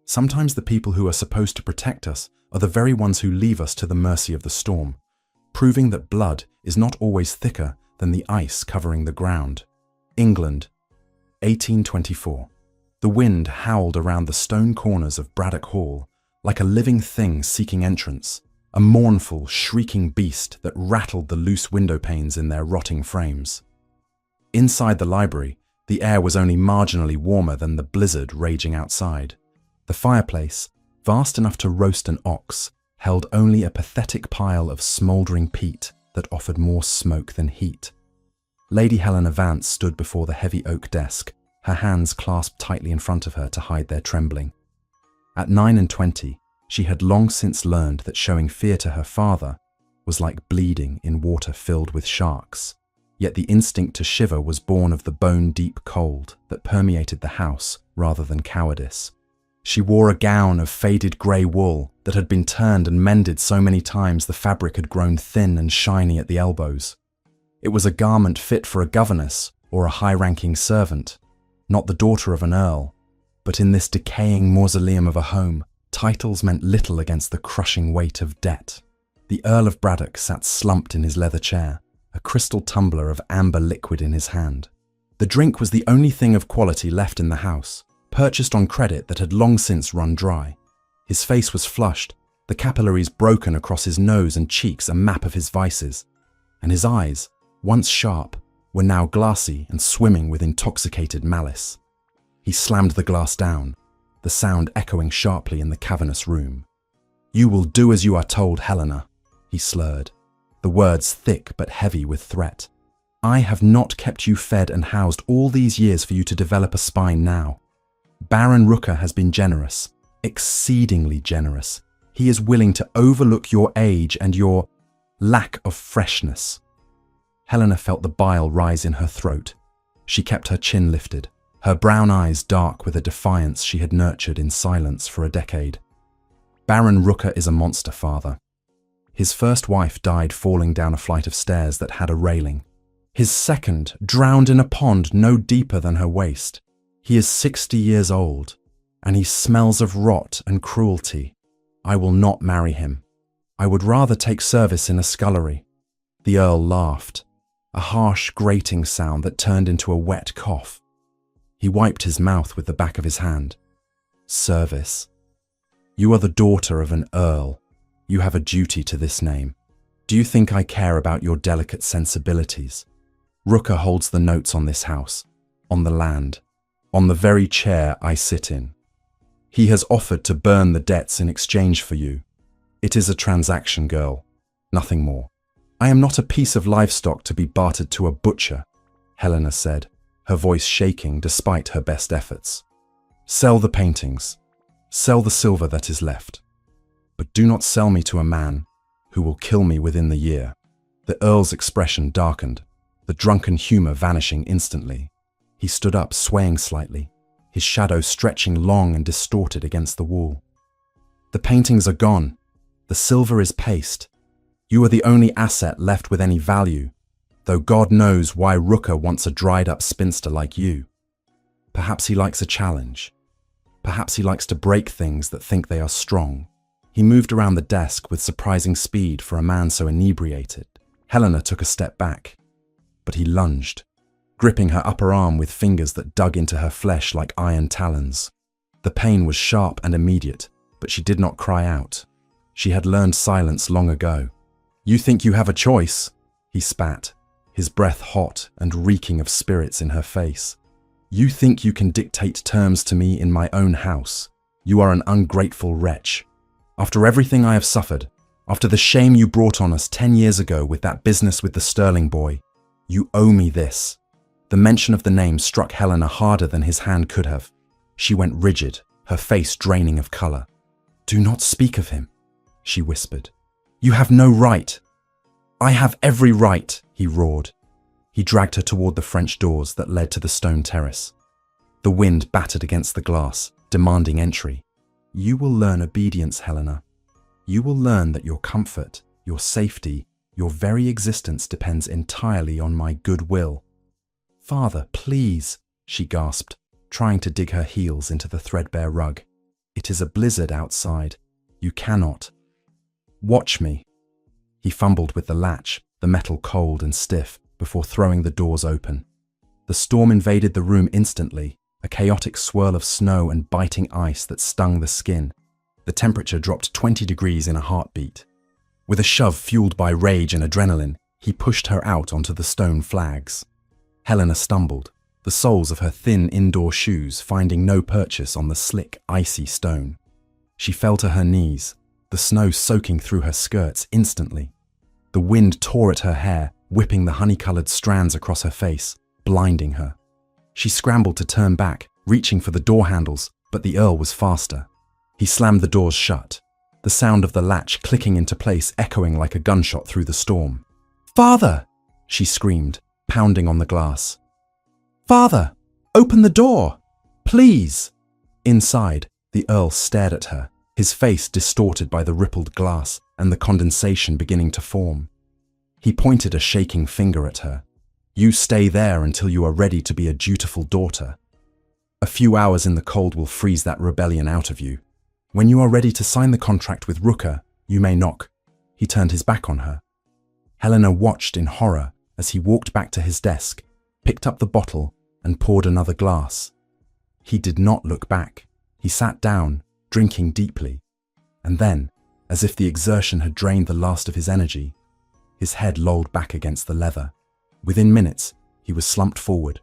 Sometimes the people who are supposed to protect us are the very ones who leave us to the mercy of the storm, proving that blood is not always thicker than the ice covering the ground. England, 1824. The wind howled around the stone corners of Braddock Hall like a living thing seeking entrance, a mournful, shrieking beast that rattled the loose window panes in their rotting frames. Inside the library, the air was only marginally warmer than the blizzard raging outside. The fireplace, vast enough to roast an ox, held only a pathetic pile of smouldering peat that offered more smoke than heat. Lady Helena Vance stood before the heavy oak desk, her hands clasped tightly in front of her to hide their trembling. At 29, she had long since learned that showing fear to her father was like bleeding in water filled with sharks. Yet the instinct to shiver was born of the bone-deep cold that permeated the house rather than cowardice. She wore a gown of faded grey wool that had been turned and mended so many times the fabric had grown thin and shiny at the elbows. It was a garment fit for a governess or a high-ranking servant, not the daughter of an earl. But in this decaying mausoleum of a home, titles meant little against the crushing weight of debt. The Earl of Braddock sat slumped in his leather chair, a crystal tumbler of amber liquid in his hand. The drink was the only thing of quality left in the house, purchased on credit that had long since run dry. His face was flushed, the capillaries broken across his nose and cheeks, a map of his vices, and his eyes, once sharp, were now glassy and swimming with intoxicated malice. He slammed the glass down, the sound echoing sharply in the cavernous room. "You will do as you are told, Helena," he slurred, the words thick but heavy with threat. "I have not kept you fed and housed all these years for you to develop a spine now. Baron Rooker has been generous, exceedingly generous. He is willing to overlook your age and your lack of freshness." Helena felt the bile rise in her throat. She kept her chin lifted, her brown eyes dark with a defiance she had nurtured in silence for a decade. "Baron Rooker is a monster, father. His first wife died falling down a flight of stairs that had a railing. His second drowned in a pond no deeper than her waist. He is 60 years old, and he smells of rot and cruelty. I will not marry him. I would rather take service in a scullery." The Earl laughed, a harsh, grating sound that turned into a wet cough. He wiped his mouth with the back of his hand. "Service. You are the daughter of an earl. You have a duty to this name. Do you think I care about your delicate sensibilities? Rooker holds the notes on this house, on the land, on the very chair I sit in. He has offered to burn the debts in exchange for you. It is a transaction, girl, nothing more. I am not a piece of livestock to be bartered to a butcher," Helena said, her voice shaking despite her best efforts. "Sell the paintings. Sell the silver that is left. But do not sell me to a man who will kill me within the year." The Earl's expression darkened, the drunken humor vanishing instantly. He stood up, swaying slightly, his shadow stretching long and distorted against the wall. "The paintings are gone. The silver is paste. You are the only asset left with any value, though God knows why Rooker wants a dried-up spinster like you. Perhaps he likes a challenge. Perhaps he likes to break things that think they are strong." He moved around the desk with surprising speed for a man so inebriated. Helena took a step back, but he lunged, gripping her upper arm with fingers that dug into her flesh like iron talons. The pain was sharp and immediate, but she did not cry out. She had learned silence long ago. "You think you have a choice?" he spat, his breath hot and reeking of spirits in her face. "You think you can dictate terms to me in my own house? You are an ungrateful wretch. After everything I have suffered, after the shame you brought on us 10 years ago with that business with the Sterling boy, you owe me this." The mention of the name struck Helena harder than his hand could have. She went rigid, her face draining of color. "Do not speak of him," she whispered. "You have no right." "I have every right," he roared. He dragged her toward the French doors that led to the stone terrace. The wind battered against the glass, demanding entry. "You will learn obedience, Helena. You will learn that your comfort, your safety, your very existence depends entirely on my goodwill." "Father, please," she gasped, trying to dig her heels into the threadbare rug. It is a blizzard outside. You cannot. Watch me. He fumbled with the latch, the metal cold and stiff, before throwing the doors open. The storm invaded the room instantly, a chaotic swirl of snow and biting ice that stung the skin. The temperature dropped 20 degrees in a heartbeat. With a shove fueled by rage and adrenaline, he pushed her out onto the stone flags. Helena stumbled, the soles of her thin indoor shoes finding no purchase on the slick, icy stone. She fell to her knees, the snow soaking through her skirts instantly. The wind tore at her hair, whipping the honey-colored strands across her face, blinding her. She scrambled to turn back, reaching for the door handles, but the Earl was faster. He slammed the doors shut, the sound of the latch clicking into place echoing like a gunshot through the storm. "Father!" she screamed, pounding on the glass. "Father! Open the door! Please!" Inside, the Earl stared at her, his face distorted by the rippled glass and the condensation beginning to form. He pointed a shaking finger at her. "You stay there until you are ready to be a dutiful daughter. A few hours in the cold will freeze that rebellion out of you. When you are ready to sign the contract with Rooker, you may knock." He turned his back on her. Helena watched in horror as he walked back to his desk, picked up the bottle, and poured another glass. He did not look back. He sat down, drinking deeply. And then, as if the exertion had drained the last of his energy, his head lolled back against the leather. Within minutes, he was slumped forward,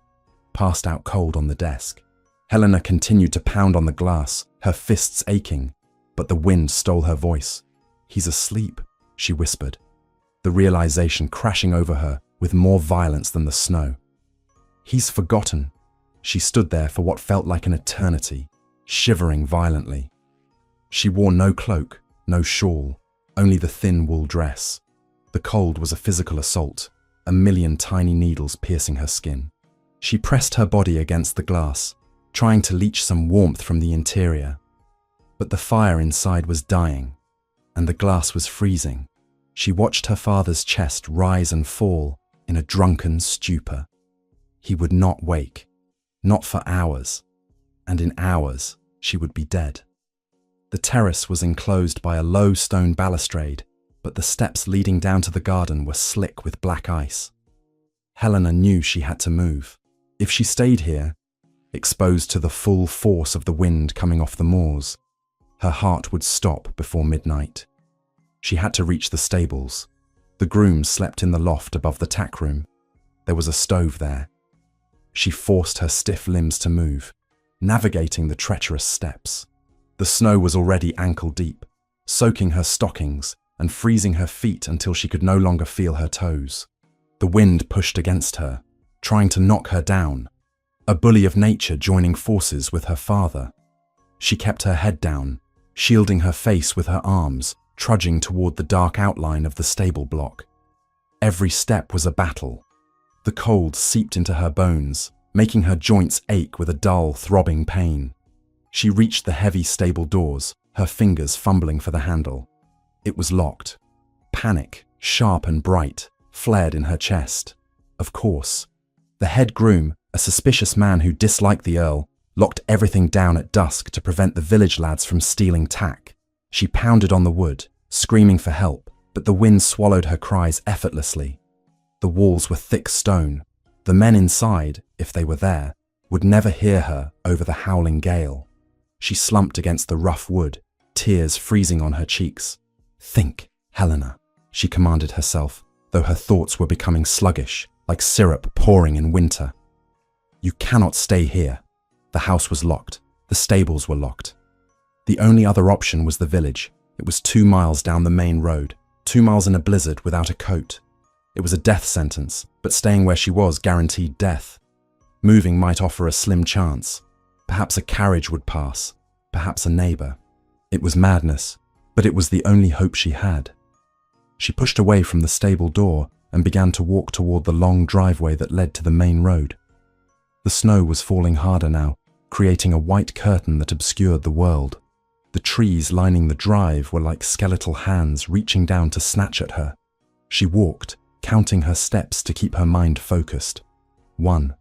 passed out cold on the desk. Helena continued to pound on the glass, her fists aching, but the wind stole her voice. "He's asleep," she whispered, the realization crashing over her with more violence than the snow. "He's forgotten." She stood there for what felt like an eternity, shivering violently. She wore no cloak, no shawl, only the thin wool dress. The cold was a physical assault, a million tiny needles piercing her skin. She pressed her body against the glass, trying to leach some warmth from the interior. But the fire inside was dying, and the glass was freezing. She watched her father's chest rise and fall in a drunken stupor. He would not wake, not for hours, and in hours she would be dead. The terrace was enclosed by a low stone balustrade, but the steps leading down to the garden were slick with black ice. Helena knew she had to move. If she stayed here, exposed to the full force of the wind coming off the moors, her heart would stop before midnight. She had to reach the stables. The grooms slept in the loft above the tack room. There was a stove there. She forced her stiff limbs to move, navigating the treacherous steps. The snow was already ankle deep, soaking her stockings and freezing her feet until she could no longer feel her toes. The wind pushed against her, trying to knock her down, a bully of nature joining forces with her father. She kept her head down, shielding her face with her arms, trudging toward the dark outline of the stable block. Every step was a battle. The cold seeped into her bones, making her joints ache with a dull, throbbing pain. She reached the heavy stable doors, her fingers fumbling for the handle. It was locked. Panic, sharp and bright, flared in her chest. Of course. The head groom, a suspicious man who disliked the Earl, locked everything down at dusk to prevent the village lads from stealing tack. She pounded on the wood, screaming for help, but the wind swallowed her cries effortlessly. The walls were thick stone. The men inside, if they were there, would never hear her over the howling gale. She slumped against the rough wood, tears freezing on her cheeks. "Think, Helena," she commanded herself, though her thoughts were becoming sluggish, like syrup pouring in winter. "You cannot stay here." The house was locked. The stables were locked. The only other option was the village. It was 2 miles down the main road, 2 miles in a blizzard without a coat. It was a death sentence, but staying where she was guaranteed death. Moving might offer a slim chance. Perhaps a carriage would pass, perhaps a neighbor. It was madness, but it was the only hope she had. She pushed away from the stable door and began to walk toward the long driveway that led to the main road. The snow was falling harder now, creating a white curtain that obscured the world. The trees lining the drive were like skeletal hands reaching down to snatch at her. She walked, counting her steps to keep her mind focused. 1,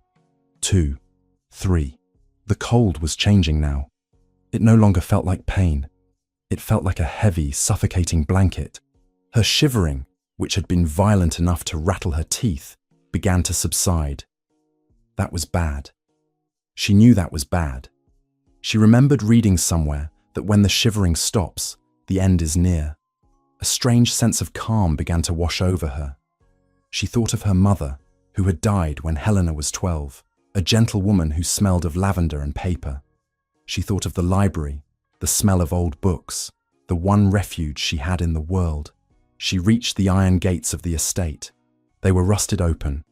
2, 3. The cold was changing now. It no longer felt like pain. It felt like a heavy, suffocating blanket. Her shivering, which had been violent enough to rattle her teeth, began to subside. That was bad. She knew that was bad. She remembered reading somewhere that when the shivering stops, the end is near. A strange sense of calm began to wash over her. She thought of her mother, who had died when Helena was 12, a gentle woman who smelled of lavender and paper. She thought of the library, the smell of old books, the one refuge she had in the world. She reached the iron gates of the estate. They were rusted open,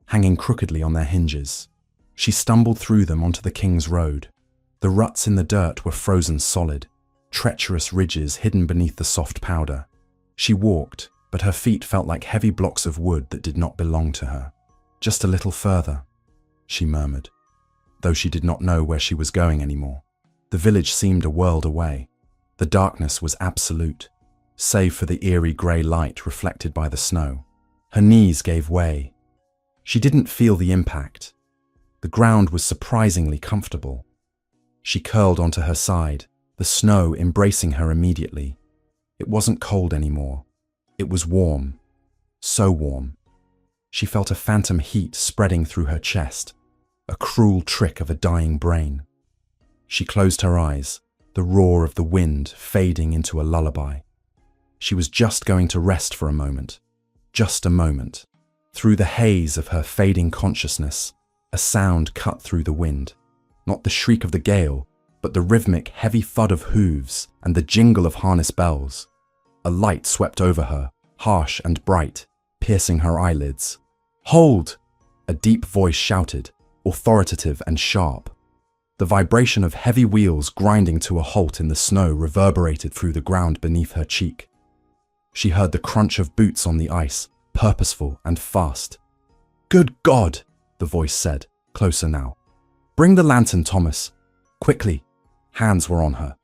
hanging crookedly on their hinges. She stumbled through them onto the King's Road. The ruts in the dirt were frozen solid, treacherous ridges hidden beneath the soft powder. She walked, but her feet felt like heavy blocks of wood that did not belong to her. Just a little further, she murmured, though she did not know where she was going anymore. The village seemed a world away. The darkness was absolute, save for the eerie grey light reflected by the snow. Her knees gave way. She didn't feel the impact. The ground was surprisingly comfortable. She curled onto her side, the snow embracing her immediately. It wasn't cold anymore. It was warm. So warm. She felt a phantom heat spreading through her chest, a cruel trick of a dying brain. She closed her eyes, the roar of the wind fading into a lullaby. She was just going to rest for a moment. Just a moment. Through the haze of her fading consciousness, a sound cut through the wind. Not the shriek of the gale, but the rhythmic, heavy thud of hooves and the jingle of harness bells. A light swept over her, harsh and bright, piercing her eyelids. "Hold!" a deep voice shouted, authoritative and sharp. The vibration of heavy wheels grinding to a halt in the snow reverberated through the ground beneath her cheek. She heard the crunch of boots on the ice, purposeful and fast. "Good God!" the voice said, closer now. "Bring the lantern, Thomas. Quickly." Hands were on her.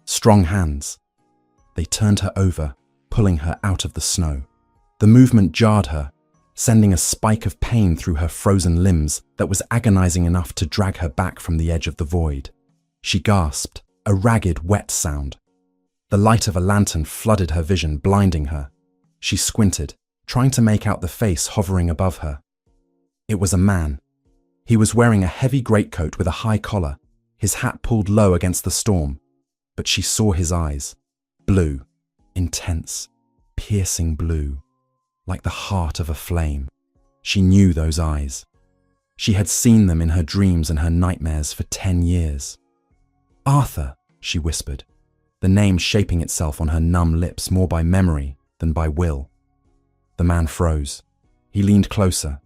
Strong hands. They turned her over, pulling her out of the snow. The movement jarred her, sending a spike of pain through her frozen limbs that was agonizing enough to drag her back from the edge of the void. She gasped, a ragged, wet sound. The light of a lantern flooded her vision, blinding her. She squinted, trying to make out the face hovering above her. It was a man. He was wearing a heavy greatcoat with a high collar, his hat pulled low against the storm. But she saw his eyes. Blue, intense, piercing blue, like the heart of a flame. She knew those eyes. She had seen them in her dreams and her nightmares for 10 years. "Arthur," she whispered, the name shaping itself on her numb lips more by memory than by will. The man froze. He leaned closer,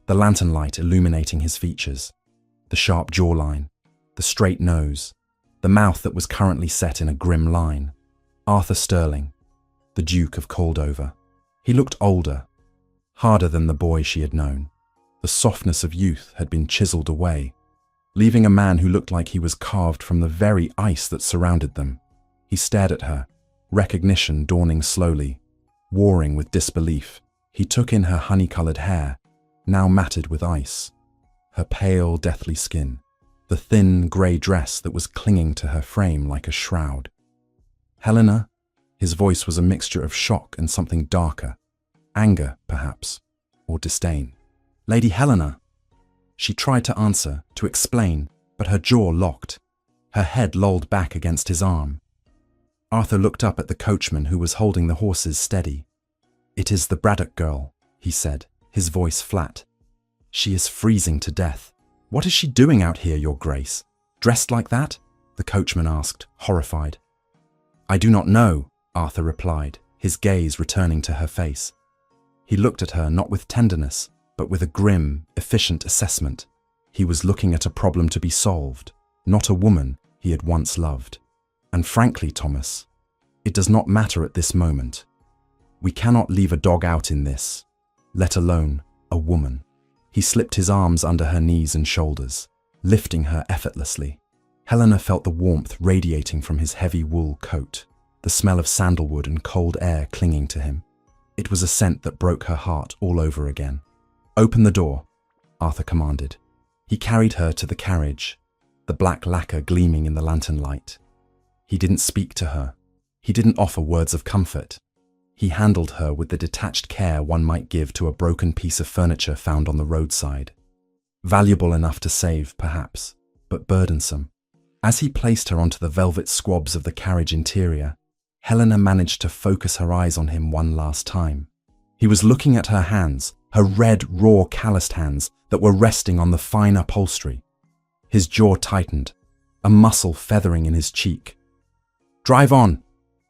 the lantern light illuminating his features, the sharp jawline, the straight nose, the mouth that was currently set in a grim line. Arthur Sterling, the Duke of Coldover. He looked older, harder than the boy she had known. The softness of youth had been chiseled away, leaving a man who looked like he was carved from the very ice that surrounded them. He stared at her, recognition dawning slowly, warring with disbelief. He took in her honey-colored hair, now matted with ice, her pale, deathly skin, the thin, grey dress that was clinging to her frame like a shroud. "Helena?" His voice was a mixture of shock and something darker. Anger, perhaps, or disdain. "Lady Helena." She tried to answer, to explain, but her jaw locked. Her head lolled back against his arm. Arthur looked up at the coachman who was holding the horses steady. "It is the Braddock girl," he said, his voice flat. "She is freezing to death. What is she doing out here, Your Grace? Dressed like that?" the coachman asked, horrified. "I do not know," Arthur replied, his gaze returning to her face. He looked at her not with tenderness, but with a grim, efficient assessment. He was looking at a problem to be solved, not a woman he had once loved. "And frankly, Thomas, it does not matter at this moment. We cannot leave a dog out in this, let alone a woman." He slipped his arms under her knees and shoulders, lifting her effortlessly. Helena felt the warmth radiating from his heavy wool coat, the smell of sandalwood and cold air clinging to him. It was a scent that broke her heart all over again. "Open the door," Arthur commanded. He carried her to the carriage, the black lacquer gleaming in the lantern light. He didn't speak to her. He didn't offer words of comfort. He handled her with the detached care one might give to a broken piece of furniture found on the roadside. Valuable enough to save, perhaps, but burdensome. As he placed her onto the velvet squabs of the carriage interior, Helena managed to focus her eyes on him one last time. He was looking at her hands, her red, raw, calloused hands that were resting on the fine upholstery. His jaw tightened, a muscle feathering in his cheek. "Drive on,"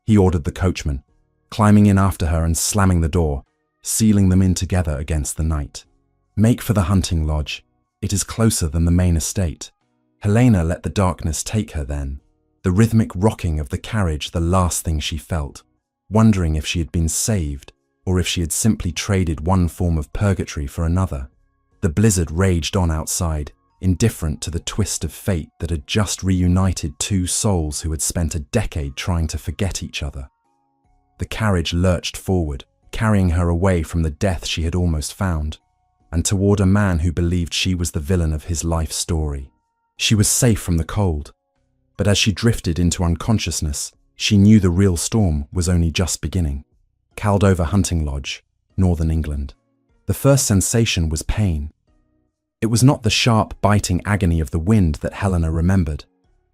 he ordered the coachman, climbing in after her and slamming the door, sealing them in together against the night. "Make for the hunting lodge. It is closer than the main estate." Helena let the darkness take her then, the rhythmic rocking of the carriage the last thing she felt, wondering if she had been saved or if she had simply traded one form of purgatory for another. The blizzard raged on outside, indifferent to the twist of fate that had just reunited two souls who had spent a decade trying to forget each other. The carriage lurched forward, carrying her away from the death she had almost found, and toward a man who believed she was the villain of his life story. She was safe from the cold, but as she drifted into unconsciousness, she knew the real storm was only just beginning. Caldover Hunting Lodge, Northern England. The first sensation was pain. It was not the sharp, biting agony of the wind that Helena remembered,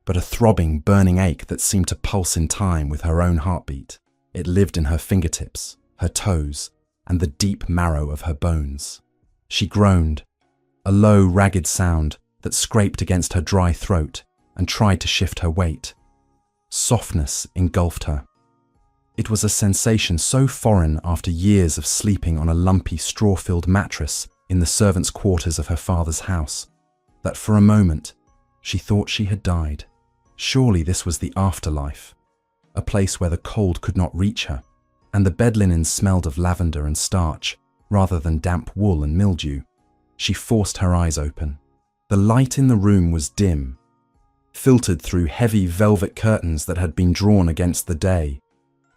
but a throbbing, burning ache that seemed to pulse in time with her own heartbeat. It lived in her fingertips, her toes, and the deep marrow of her bones. She groaned, a low, ragged sound that scraped against her dry throat, and tried to shift her weight. Softness engulfed her. It was a sensation so foreign after years of sleeping on a lumpy, straw-filled mattress in the servants' quarters of her father's house, that for a moment she thought she had died. Surely this was the afterlife, a place where the cold could not reach her, and the bed linen smelled of lavender and starch rather than damp wool and mildew. She forced her eyes open. The light in the room was dim, filtered through heavy velvet curtains that had been drawn against the day.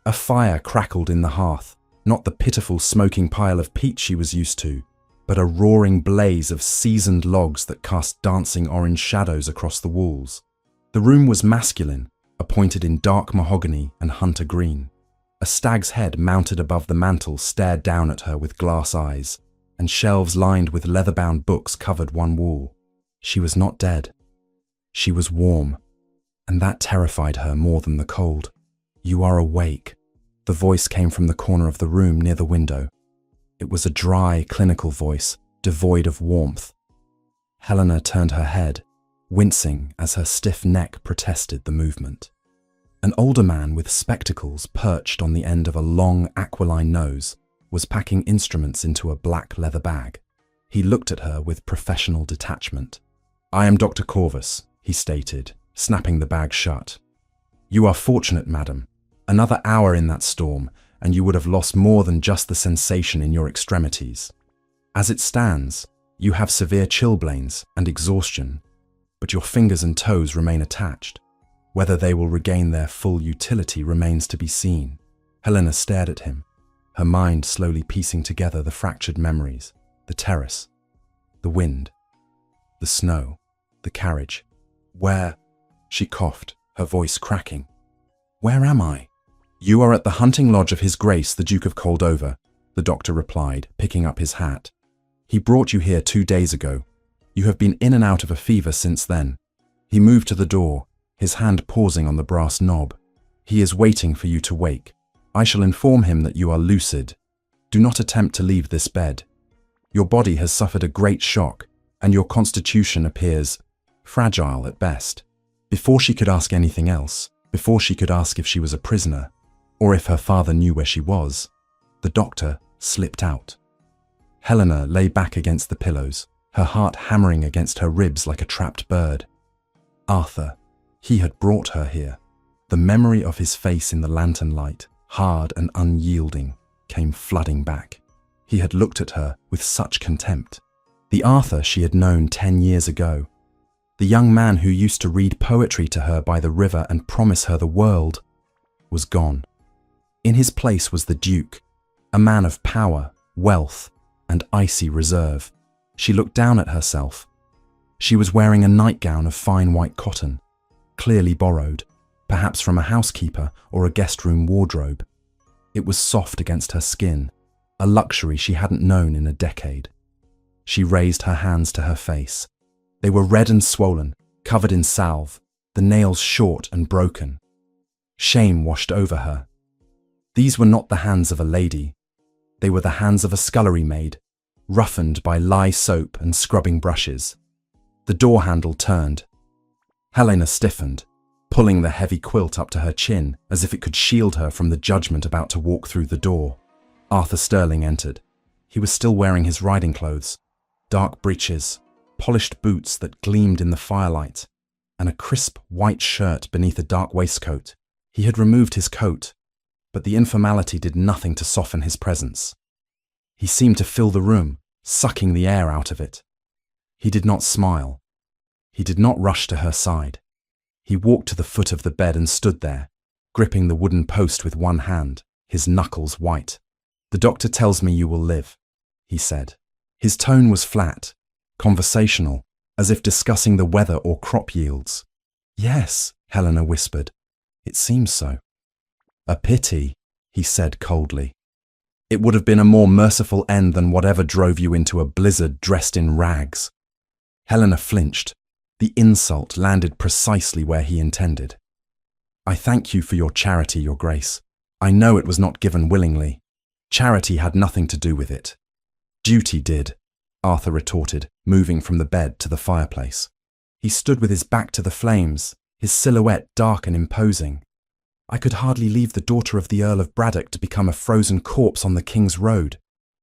A fire crackled in the hearth, not the pitiful smoking pile of peat she was used to, but a roaring blaze of seasoned logs that cast dancing orange shadows across the walls. The room was masculine, appointed in dark mahogany and hunter green. A stag's head mounted above the mantel stared down at her with glass eyes, and shelves lined with leather-bound books covered one wall. She was not dead. She was warm, and that terrified her more than the cold. "You are awake." The voice came from the corner of the room near the window. It was a dry, clinical voice, devoid of warmth. Helena turned her head, wincing as her stiff neck protested the movement. An older man with spectacles perched on the end of a long, aquiline nose was packing instruments into a black leather bag. He looked at her with professional detachment. "I am Dr. Corvus," he stated, snapping the bag shut. "You are fortunate, madam. Another hour in that storm, and you would have lost more than just the sensation in your extremities. As it stands, you have severe chilblains and exhaustion, but your fingers and toes remain attached. Whether they will regain their full utility remains to be seen." Helena stared at him, her mind slowly piecing together the fractured memories, the terrace, the wind, the snow, the carriage. "Where?" She coughed, her voice cracking. "Where am I?" "You are at the hunting lodge of His Grace, the Duke of Caldover," the doctor replied, picking up his hat. "He brought you here 2 days ago. You have been in and out of a fever since then." He moved to the door, his hand pausing on the brass knob. "He is waiting for you to wake. I shall inform him that you are lucid. Do not attempt to leave this bed. Your body has suffered a great shock, and your constitution appears fragile at best." Before she could ask anything else, before she could ask if she was a prisoner, or if her father knew where she was, the doctor slipped out. Helena lay back against the pillows, her heart hammering against her ribs like a trapped bird. Arthur, he had brought her here. The memory of his face in the lantern light, hard and unyielding, came flooding back. He had looked at her with such contempt. The Arthur she had known 10 years ago. The young man who used to read poetry to her by the river and promise her the world, was gone. In his place was the Duke, a man of power, wealth, and icy reserve. She looked down at herself. She was wearing a nightgown of fine white cotton, clearly borrowed, perhaps from a housekeeper or a guest room wardrobe. It was soft against her skin, a luxury she hadn't known in a decade. She raised her hands to her face. They were red and swollen, covered in salve, the nails short and broken. Shame washed over her. These were not the hands of a lady. They were the hands of a scullery maid, roughened by lye soap and scrubbing brushes. The door handle turned. Helena stiffened, pulling the heavy quilt up to her chin as if it could shield her from the judgment about to walk through the door. Arthur Sterling entered. He was still wearing his riding clothes, dark breeches, polished boots that gleamed in the firelight, and a crisp white shirt beneath a dark waistcoat. He had removed his coat, but the informality did nothing to soften his presence. He seemed to fill the room, sucking the air out of it. He did not smile. He did not rush to her side. He walked to the foot of the bed and stood there, gripping the wooden post with one hand, his knuckles white. "The doctor tells me you will live," he said. His tone was flat, conversational, as if discussing the weather or crop yields. "Yes," Helena whispered. "It seems so." "A pity," he said coldly. "It would have been a more merciful end than whatever drove you into a blizzard dressed in rags." Helena flinched. The insult landed precisely where he intended. "I thank you for your charity, Your Grace. I know it was not given willingly. Charity had nothing to do with it." "Duty did," Arthur retorted, moving from the bed to the fireplace. He stood with his back to the flames, his silhouette dark and imposing. "I could hardly leave the daughter of the Earl of Braddock to become a frozen corpse on the King's Road.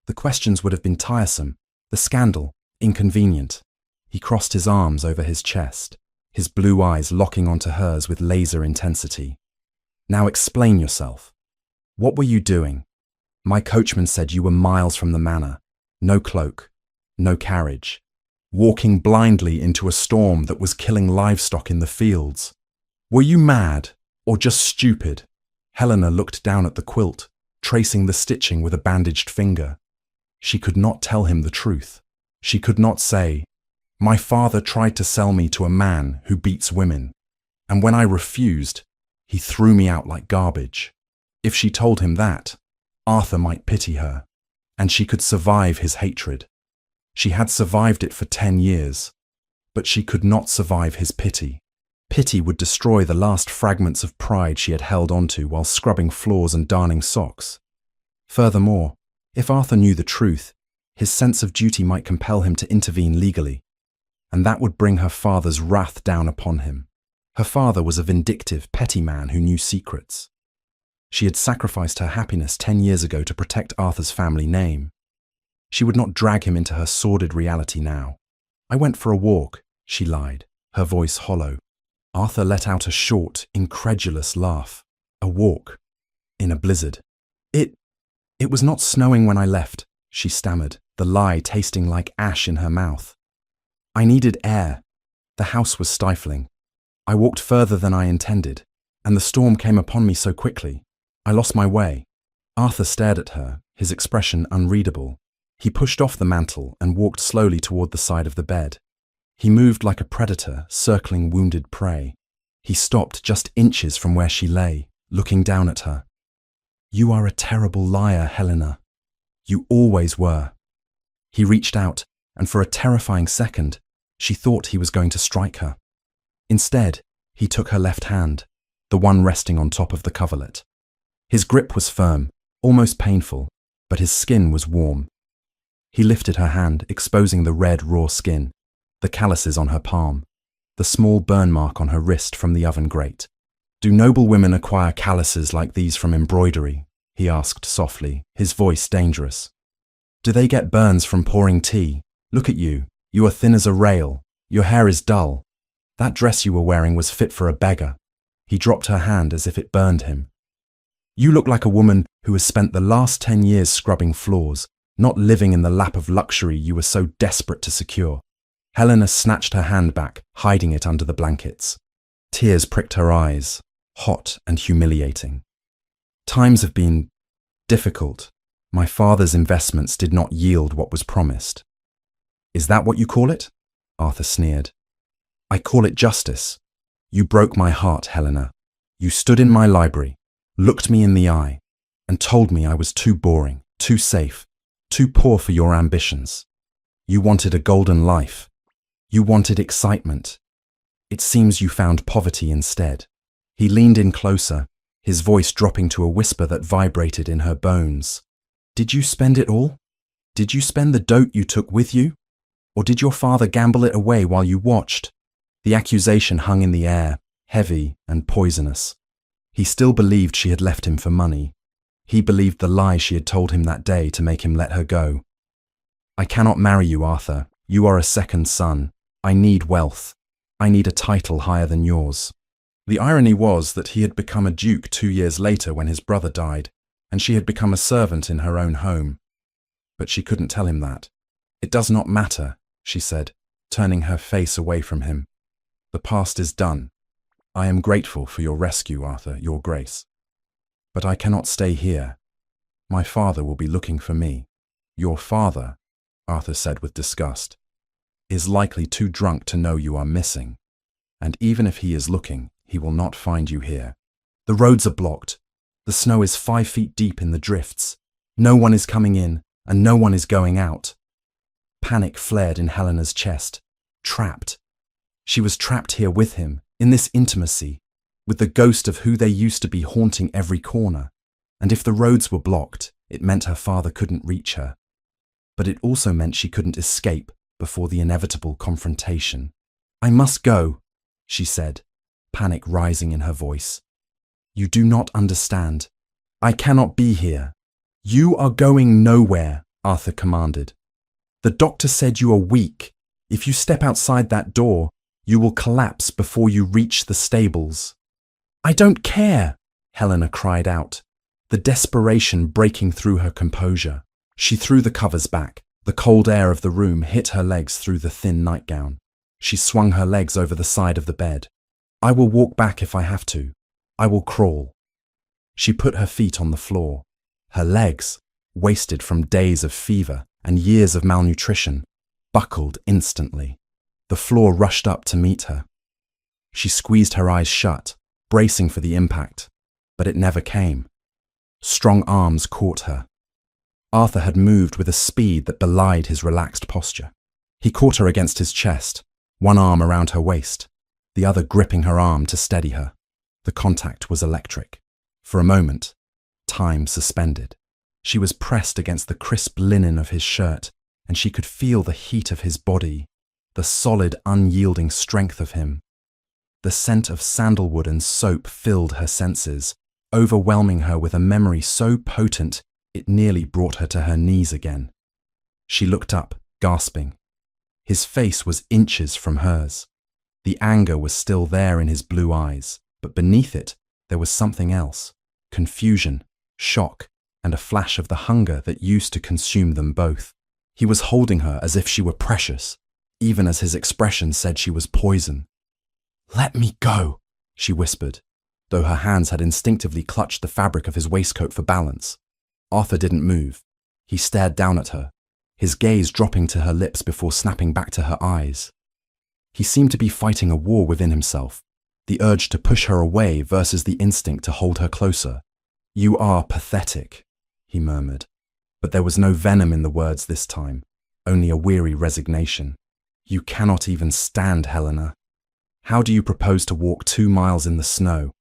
The questions would have been tiresome, the scandal inconvenient." He crossed his arms over his chest, his blue eyes locking onto hers with laser intensity. "Now explain yourself. What were you doing? My coachman said you were miles from the manor. No cloak, no carriage. Walking blindly into a storm that was killing livestock in the fields. Were you mad or just stupid?" Helena looked down at the quilt, tracing the stitching with a bandaged finger. She could not tell him the truth. She could not say, "My father tried to sell me to a man who beats women, and when I refused, he threw me out like garbage." If she told him that, Arthur might pity her, and she could survive his hatred. She had survived it for 10 years, but she could not survive his pity. Pity would destroy the last fragments of pride she had held onto while scrubbing floors and darning socks. Furthermore, if Arthur knew the truth, his sense of duty might compel him to intervene legally, and that would bring her father's wrath down upon him. Her father was a vindictive, petty man who knew secrets. She had sacrificed her happiness 10 years ago to protect Arthur's family name. She would not drag him into her sordid reality now. "I went for a walk," she lied, her voice hollow. Arthur let out a short, incredulous laugh. "A walk? In a blizzard?" It was not snowing when I left," she stammered, the lie tasting like ash in her mouth. "I needed air. The house was stifling. I walked further than I intended, and the storm came upon me so quickly. I lost my way." Arthur stared at her, his expression unreadable. He pushed off the mantle and walked slowly toward the side of the bed. He moved like a predator, circling wounded prey. He stopped just inches from where she lay, looking down at her. "You are a terrible liar, Helena. You always were." He reached out, and for a terrifying second, she thought he was going to strike her. Instead, he took her left hand, the one resting on top of the coverlet. His grip was firm, almost painful, but his skin was warm. He lifted her hand, exposing the red, raw skin, the calluses on her palm, the small burn mark on her wrist from the oven grate. "Do noble women acquire calluses like these from embroidery?" he asked softly, his voice dangerous. "Do they get burns from pouring tea? Look at you. You are thin as a rail. Your hair is dull. That dress you were wearing was fit for a beggar." He dropped her hand as if it burned him. "You look like a woman who has spent the last 10 years scrubbing floors, not living in the lap of luxury you were so desperate to secure." Helena snatched her hand back, hiding it under the blankets. Tears pricked her eyes, hot and humiliating. "Times have been difficult. My father's investments did not yield what was promised." "Is that what you call it?" Arthur sneered. "I call it justice. You broke my heart, Helena. You stood in my library, looked me in the eye, and told me I was too boring, too safe, too poor for your ambitions. You wanted a golden life. You wanted excitement. It seems you found poverty instead. He leaned in closer, his voice dropping to a whisper that vibrated in her bones. Did you spend it all? Did you spend the dote you took with you? Or did your father gamble it away while you watched? The accusation hung in the air, heavy and poisonous. He still believed she had left him for money. He believed the lie she had told him that day to make him let her go. I cannot marry you, Arthur. You are a second son. I need wealth. I need a title higher than yours. The irony was that he had become a duke 2 years later when his brother died, and she had become a servant in her own home. But she couldn't tell him that. It does not matter, she said, turning her face away from him. The past is done. I am grateful for your rescue, Arthur, your grace. But I cannot stay here. My father will be looking for me. Your father, Arthur said with disgust, is likely too drunk to know you are missing. And even if he is looking, he will not find you here. The roads are blocked. The snow is 5 feet deep in the drifts. No one is coming in, and no one is going out. Panic flared in Helena's chest. Trapped. She was trapped here with him, in this intimacy, with the ghost of who they used to be haunting every corner. And if the roads were blocked, it meant her father couldn't reach her. But it also meant she couldn't escape before the inevitable confrontation. I must go, she said, panic rising in her voice. You do not understand. I cannot be here. You are going nowhere, Arthur commanded. The doctor said you are weak. If you step outside that door, you will collapse before you reach the stables. I don't care, Helena cried out, the desperation breaking through her composure. She threw the covers back. The cold air of the room hit her legs through the thin nightgown. She swung her legs over the side of the bed. I will walk back if I have to. I will crawl. She put her feet on the floor. Her legs, wasted from days of fever and years of malnutrition, buckled instantly. The floor rushed up to meet her. She squeezed her eyes shut, bracing for the impact, but it never came. Strong arms caught her. Arthur had moved with a speed that belied his relaxed posture. He caught her against his chest, one arm around her waist, the other gripping her arm to steady her. The contact was electric. For a moment, time suspended. She was pressed against the crisp linen of his shirt, and she could feel the heat of his body, the solid, unyielding strength of him. The scent of sandalwood and soap filled her senses, overwhelming her with a memory so potent it nearly brought her to her knees again. She looked up, gasping. His face was inches from hers. The anger was still there in his blue eyes, but beneath it there was something else. Confusion, shock, and a flash of the hunger that used to consume them both. He was holding her as if she were precious, even as his expression said she was poison. Let me go, she whispered, though her hands had instinctively clutched the fabric of his waistcoat for balance. Arthur didn't move. He stared down at her, his gaze dropping to her lips before snapping back to her eyes. He seemed to be fighting a war within himself, the urge to push her away versus the instinct to hold her closer. You are pathetic, he murmured, but there was no venom in the words this time, only a weary resignation. You cannot even stand, Helena. How do you propose to walk 2 miles in the snow?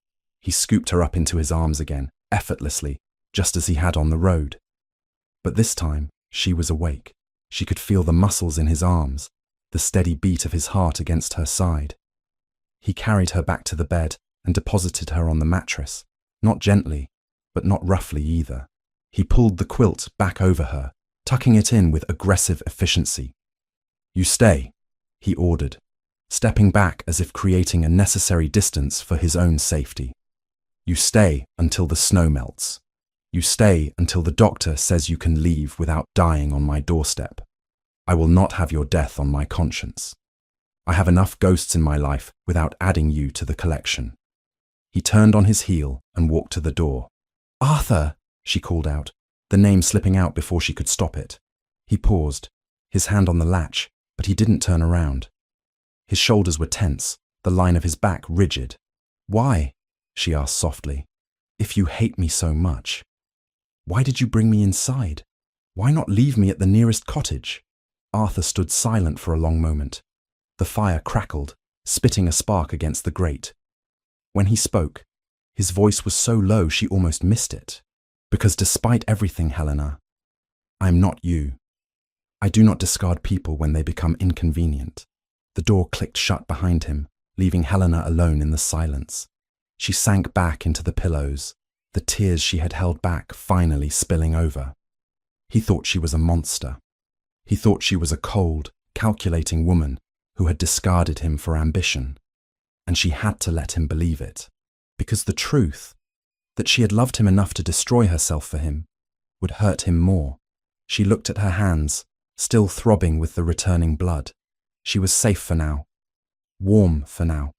He scooped her up into his arms again, effortlessly, just as he had on the road. But this time, she was awake. She could feel the muscles in his arms, the steady beat of his heart against her side. He carried her back to the bed and deposited her on the mattress, not gently, but not roughly either. He pulled the quilt back over her, tucking it in with aggressive efficiency. You stay, he ordered, stepping back as if creating a necessary distance for his own safety. You stay until the snow melts. You stay until the doctor says you can leave without dying on my doorstep. I will not have your death on my conscience. I have enough ghosts in my life without adding you to the collection. He turned on his heel and walked to the door. Arthur, she called out, the name slipping out before she could stop it. He paused, his hand on the latch, but he didn't turn around. His shoulders were tense, the line of his back rigid. Why? she asked softly. "If you hate me so much, why did you bring me inside? Why not leave me at the nearest cottage?" Arthur stood silent for a long moment. The fire crackled, spitting a spark against the grate. When he spoke, his voice was so low she almost missed it. "Because despite everything, Helena, I am not you. I do not discard people when they become inconvenient." The door clicked shut behind him, leaving Helena alone in the silence. She sank back into the pillows, the tears she had held back finally spilling over. He thought she was a monster. He thought she was a cold, calculating woman who had discarded him for ambition. And she had to let him believe it, because the truth, that she had loved him enough to destroy herself for him, would hurt him more. She looked at her hands, still throbbing with the returning blood. She was safe for now, warm for now,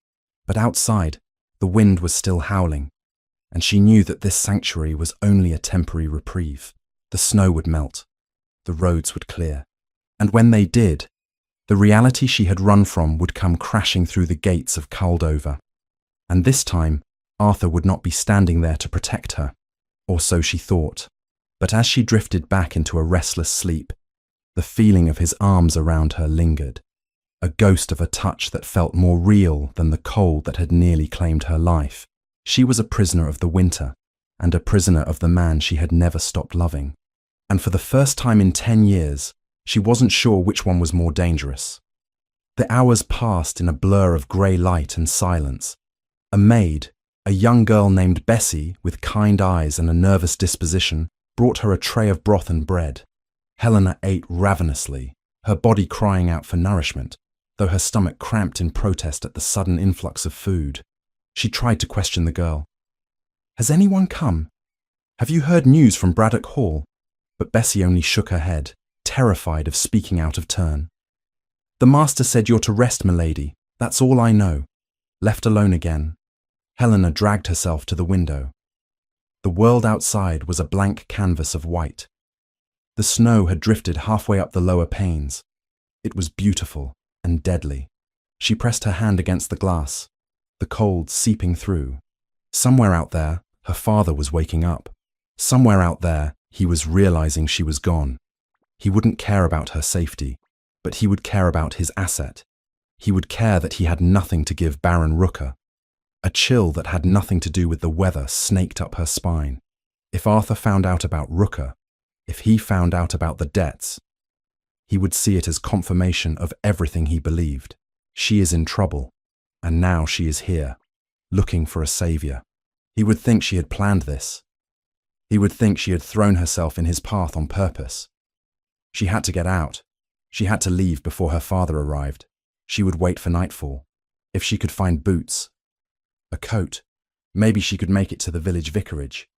but outside, the wind was still howling, and she knew that this sanctuary was only a temporary reprieve. The snow would melt, the roads would clear, and when they did, the reality she had run from would come crashing through the gates of Caldover. And this time, Arthur would not be standing there to protect her, or so she thought. But as she drifted back into a restless sleep, the feeling of his arms around her lingered, a ghost of a touch that felt more real than the cold that had nearly claimed her life. She was a prisoner of the winter, and a prisoner of the man she had never stopped loving. And for the first time in 10 years, she wasn't sure which one was more dangerous. The hours passed in a blur of grey light and silence. A maid, a young girl named Bessie, with kind eyes and a nervous disposition, brought her a tray of broth and bread. Helena ate ravenously, her body crying out for nourishment, though her stomach cramped in protest at the sudden influx of food. She tried to question the girl. "Has anyone come? Have you heard news from Braddock Hall?" But Bessie only shook her head, terrified of speaking out of turn. "The master said you're to rest, milady. That's all I know." Left alone again, Helena dragged herself to the window. The world outside was a blank canvas of white. The snow had drifted halfway up the lower panes. It was beautiful and deadly. She pressed her hand against the glass, the cold seeping through. Somewhere out there, her father was waking up. Somewhere out there, he was realizing she was gone. He wouldn't care about her safety, but he would care about his asset. He would care that he had nothing to give Baron Rooker. A chill that had nothing to do with the weather snaked up her spine. If Arthur found out about Rooker, if he found out about the debts, he would see it as confirmation of everything he believed. She is in trouble, and now she is here, looking for a savior. He would think she had planned this. He would think she had thrown herself in his path on purpose. She had to get out. She had to leave before her father arrived. She would wait for nightfall. If she could find boots, a coat, maybe she could make it to the village vicarage.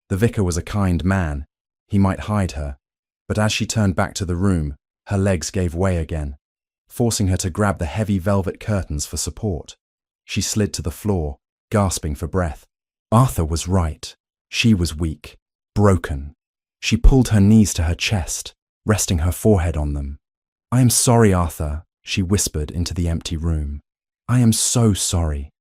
The vicar was a kind man. He might hide her. But as she turned back to the room, her legs gave way again, forcing her to grab the heavy velvet curtains for support. She slid to the floor, gasping for breath. Arthur was right. She was weak, broken. She pulled her knees to her chest, resting her forehead on them. "I am sorry, Arthur," she whispered into the empty room. "I am so sorry."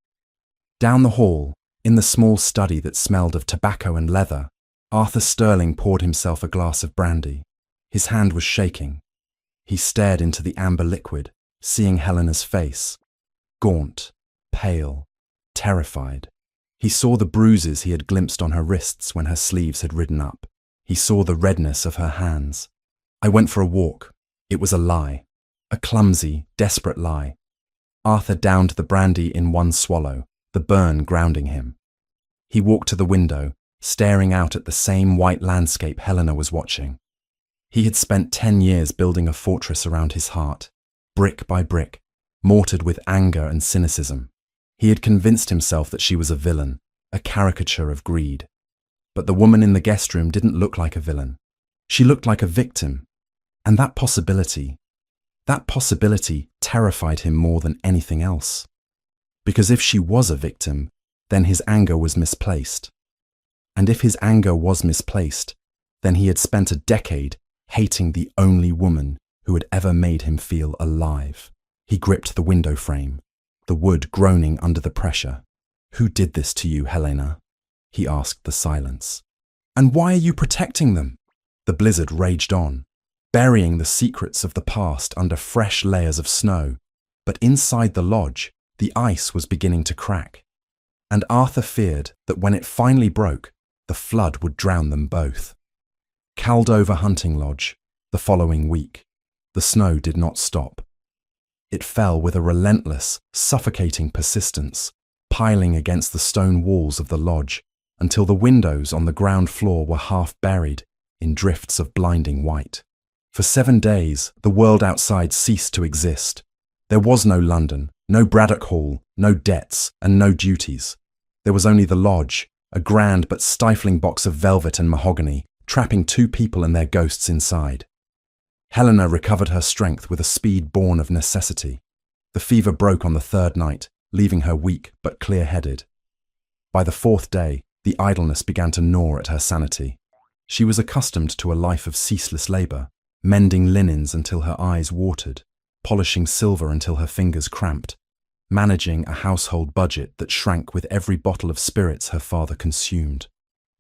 Down the hall, in the small study that smelled of tobacco and leather, Arthur Sterling poured himself a glass of brandy. His hand was shaking. He stared into the amber liquid, seeing Helena's face, gaunt, pale, terrified. He saw the bruises he had glimpsed on her wrists when her sleeves had ridden up. He saw the redness of her hands. "I went for a walk." It was a lie. A clumsy, desperate lie. Arthur downed the brandy in one swallow, the burn grounding him. He walked to the window, staring out at the same white landscape Helena was watching. He had spent 10 years building a fortress around his heart, brick by brick, mortared with anger and cynicism. He had convinced himself that she was a villain, a caricature of greed. But the woman in the guest room didn't look like a villain. She looked like a victim. And that possibility terrified him more than anything else. Because if she was a victim, then his anger was misplaced. And if his anger was misplaced, then he had spent a decade hating the only woman who had ever made him feel alive. He gripped the window frame, the wood groaning under the pressure. "Who did this to you, Helena?" he asked the silence. "And why are you protecting them?" The blizzard raged on, burying the secrets of the past under fresh layers of snow, but inside the lodge, the ice was beginning to crack, and Arthur feared that when it finally broke, the flood would drown them both. Caldover Hunting Lodge, the following week, the snow did not stop. It fell with a relentless, suffocating persistence, piling against the stone walls of the lodge until the windows on the ground floor were half buried in drifts of blinding white. For 7 days, the world outside ceased to exist. There was no London, no Braddock Hall, no debts, and no duties. There was only the lodge, a grand but stifling box of velvet and mahogany, trapping 2 people and their ghosts inside. Helena recovered her strength with a speed born of necessity. The fever broke on the 3rd night, leaving her weak but clear-headed. By the 4th day, the idleness began to gnaw at her sanity. She was accustomed to a life of ceaseless labour, mending linens until her eyes watered, polishing silver until her fingers cramped, managing a household budget that shrank with every bottle of spirits her father consumed.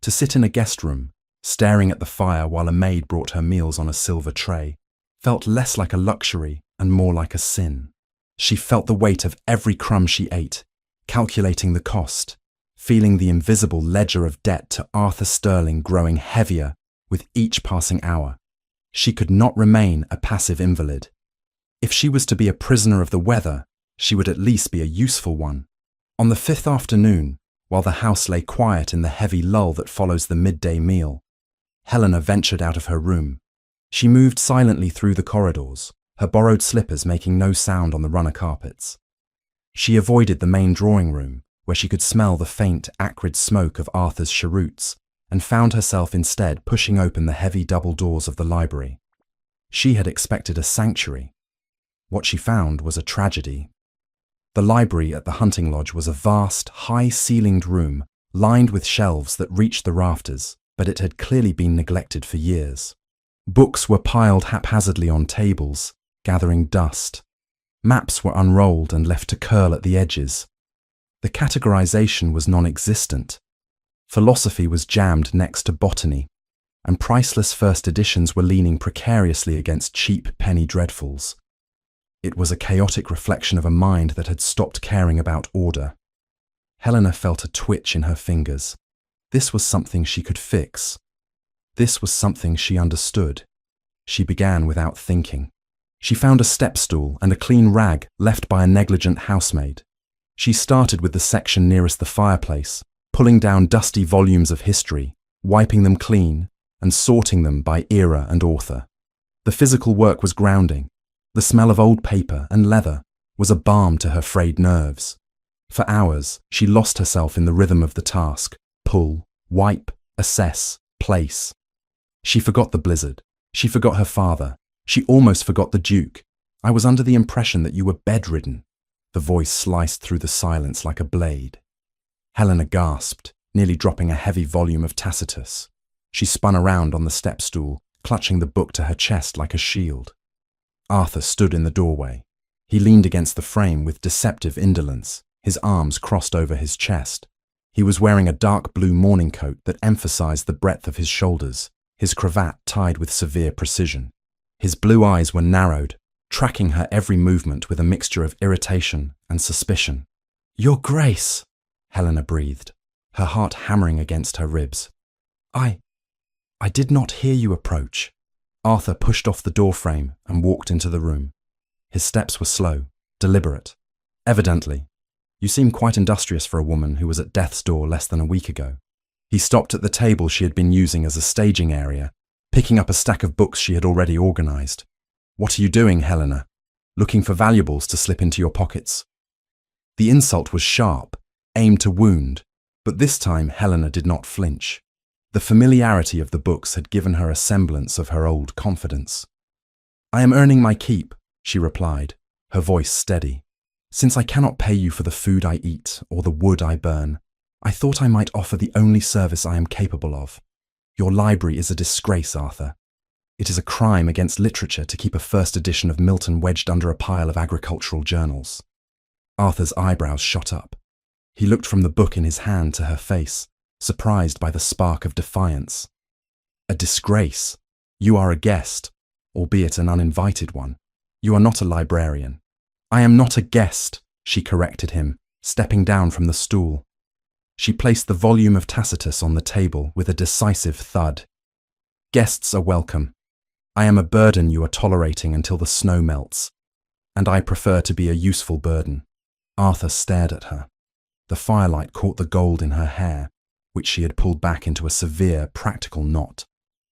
To sit in a guest room, staring at the fire while a maid brought her meals on a silver tray, felt less like a luxury and more like a sin. She felt the weight of every crumb she ate, calculating the cost, feeling the invisible ledger of debt to Arthur Sterling growing heavier with each passing hour. She could not remain a passive invalid. If she was to be a prisoner of the weather, she would at least be a useful one. On the 5th afternoon, while the house lay quiet in the heavy lull that follows the midday meal, Helena ventured out of her room. She moved silently through the corridors, her borrowed slippers making no sound on the runner carpets. She avoided the main drawing room, where she could smell the faint, acrid smoke of Arthur's cheroots, and found herself instead pushing open the heavy double doors of the library. She had expected a sanctuary. What she found was a tragedy. The library at the hunting lodge was a vast, high-ceilinged room lined with shelves that reached the rafters, but it had clearly been neglected for years. Books were piled haphazardly on tables, gathering dust. Maps were unrolled and left to curl at the edges. The categorization was non-existent. Philosophy was jammed next to botany, and priceless first editions were leaning precariously against cheap penny dreadfuls. It was a chaotic reflection of a mind that had stopped caring about order. Helena felt a twitch in her fingers. This was something she could fix. This was something she understood. She began without thinking. She found a step stool and a clean rag left by a negligent housemaid. She started with the section nearest the fireplace, pulling down dusty volumes of history, wiping them clean, and sorting them by era and author. The physical work was grounding. The smell of old paper and leather was a balm to her frayed nerves. For hours, she lost herself in the rhythm of the task: pull, wipe, assess, place. She forgot the blizzard. She forgot her father. She almost forgot the Duke. "I was under the impression that you were bedridden." The voice sliced through the silence like a blade. Helena gasped, nearly dropping a heavy volume of Tacitus. She spun around on the step stool, clutching the book to her chest like a shield. Arthur stood in the doorway. He leaned against the frame with deceptive indolence, his arms crossed over his chest. He was wearing a dark blue morning coat that emphasized the breadth of his shoulders, his cravat tied with severe precision. His blue eyes were narrowed, tracking her every movement with a mixture of irritation and suspicion. "Your Grace," Helena breathed, her heart hammering against her ribs. I did not hear you approach." Arthur pushed off the doorframe and walked into the room. His steps were slow, deliberate. "Evidently. You seem quite industrious for a woman who was at death's door less than a week ago." He stopped at the table she had been using as a staging area, picking up a stack of books she had already organized. "What are you doing, Helena? Looking for valuables to slip into your pockets?" The insult was sharp, aimed to wound, but this time Helena did not flinch. The familiarity of the books had given her a semblance of her old confidence. "I am earning my keep," she replied, her voice steady. "Since I cannot pay you for the food I eat or the wood I burn, I thought I might offer the only service I am capable of. Your library is a disgrace, Arthur. It is a crime against literature to keep a first edition of Milton wedged under a pile of agricultural journals." Arthur's eyebrows shot up. He looked from the book in his hand to her face, surprised by the spark of defiance. A disgrace. You are a guest, albeit an uninvited one. You are not a librarian. I am not a guest, she corrected him, stepping down from the stool. She placed the volume of Tacitus on the table with a decisive thud. Guests are welcome. I am a burden you are tolerating until the snow melts, and I prefer to be a useful burden. Arthur stared at her. The firelight caught the gold in her hair, which she had pulled back into a severe, practical knot.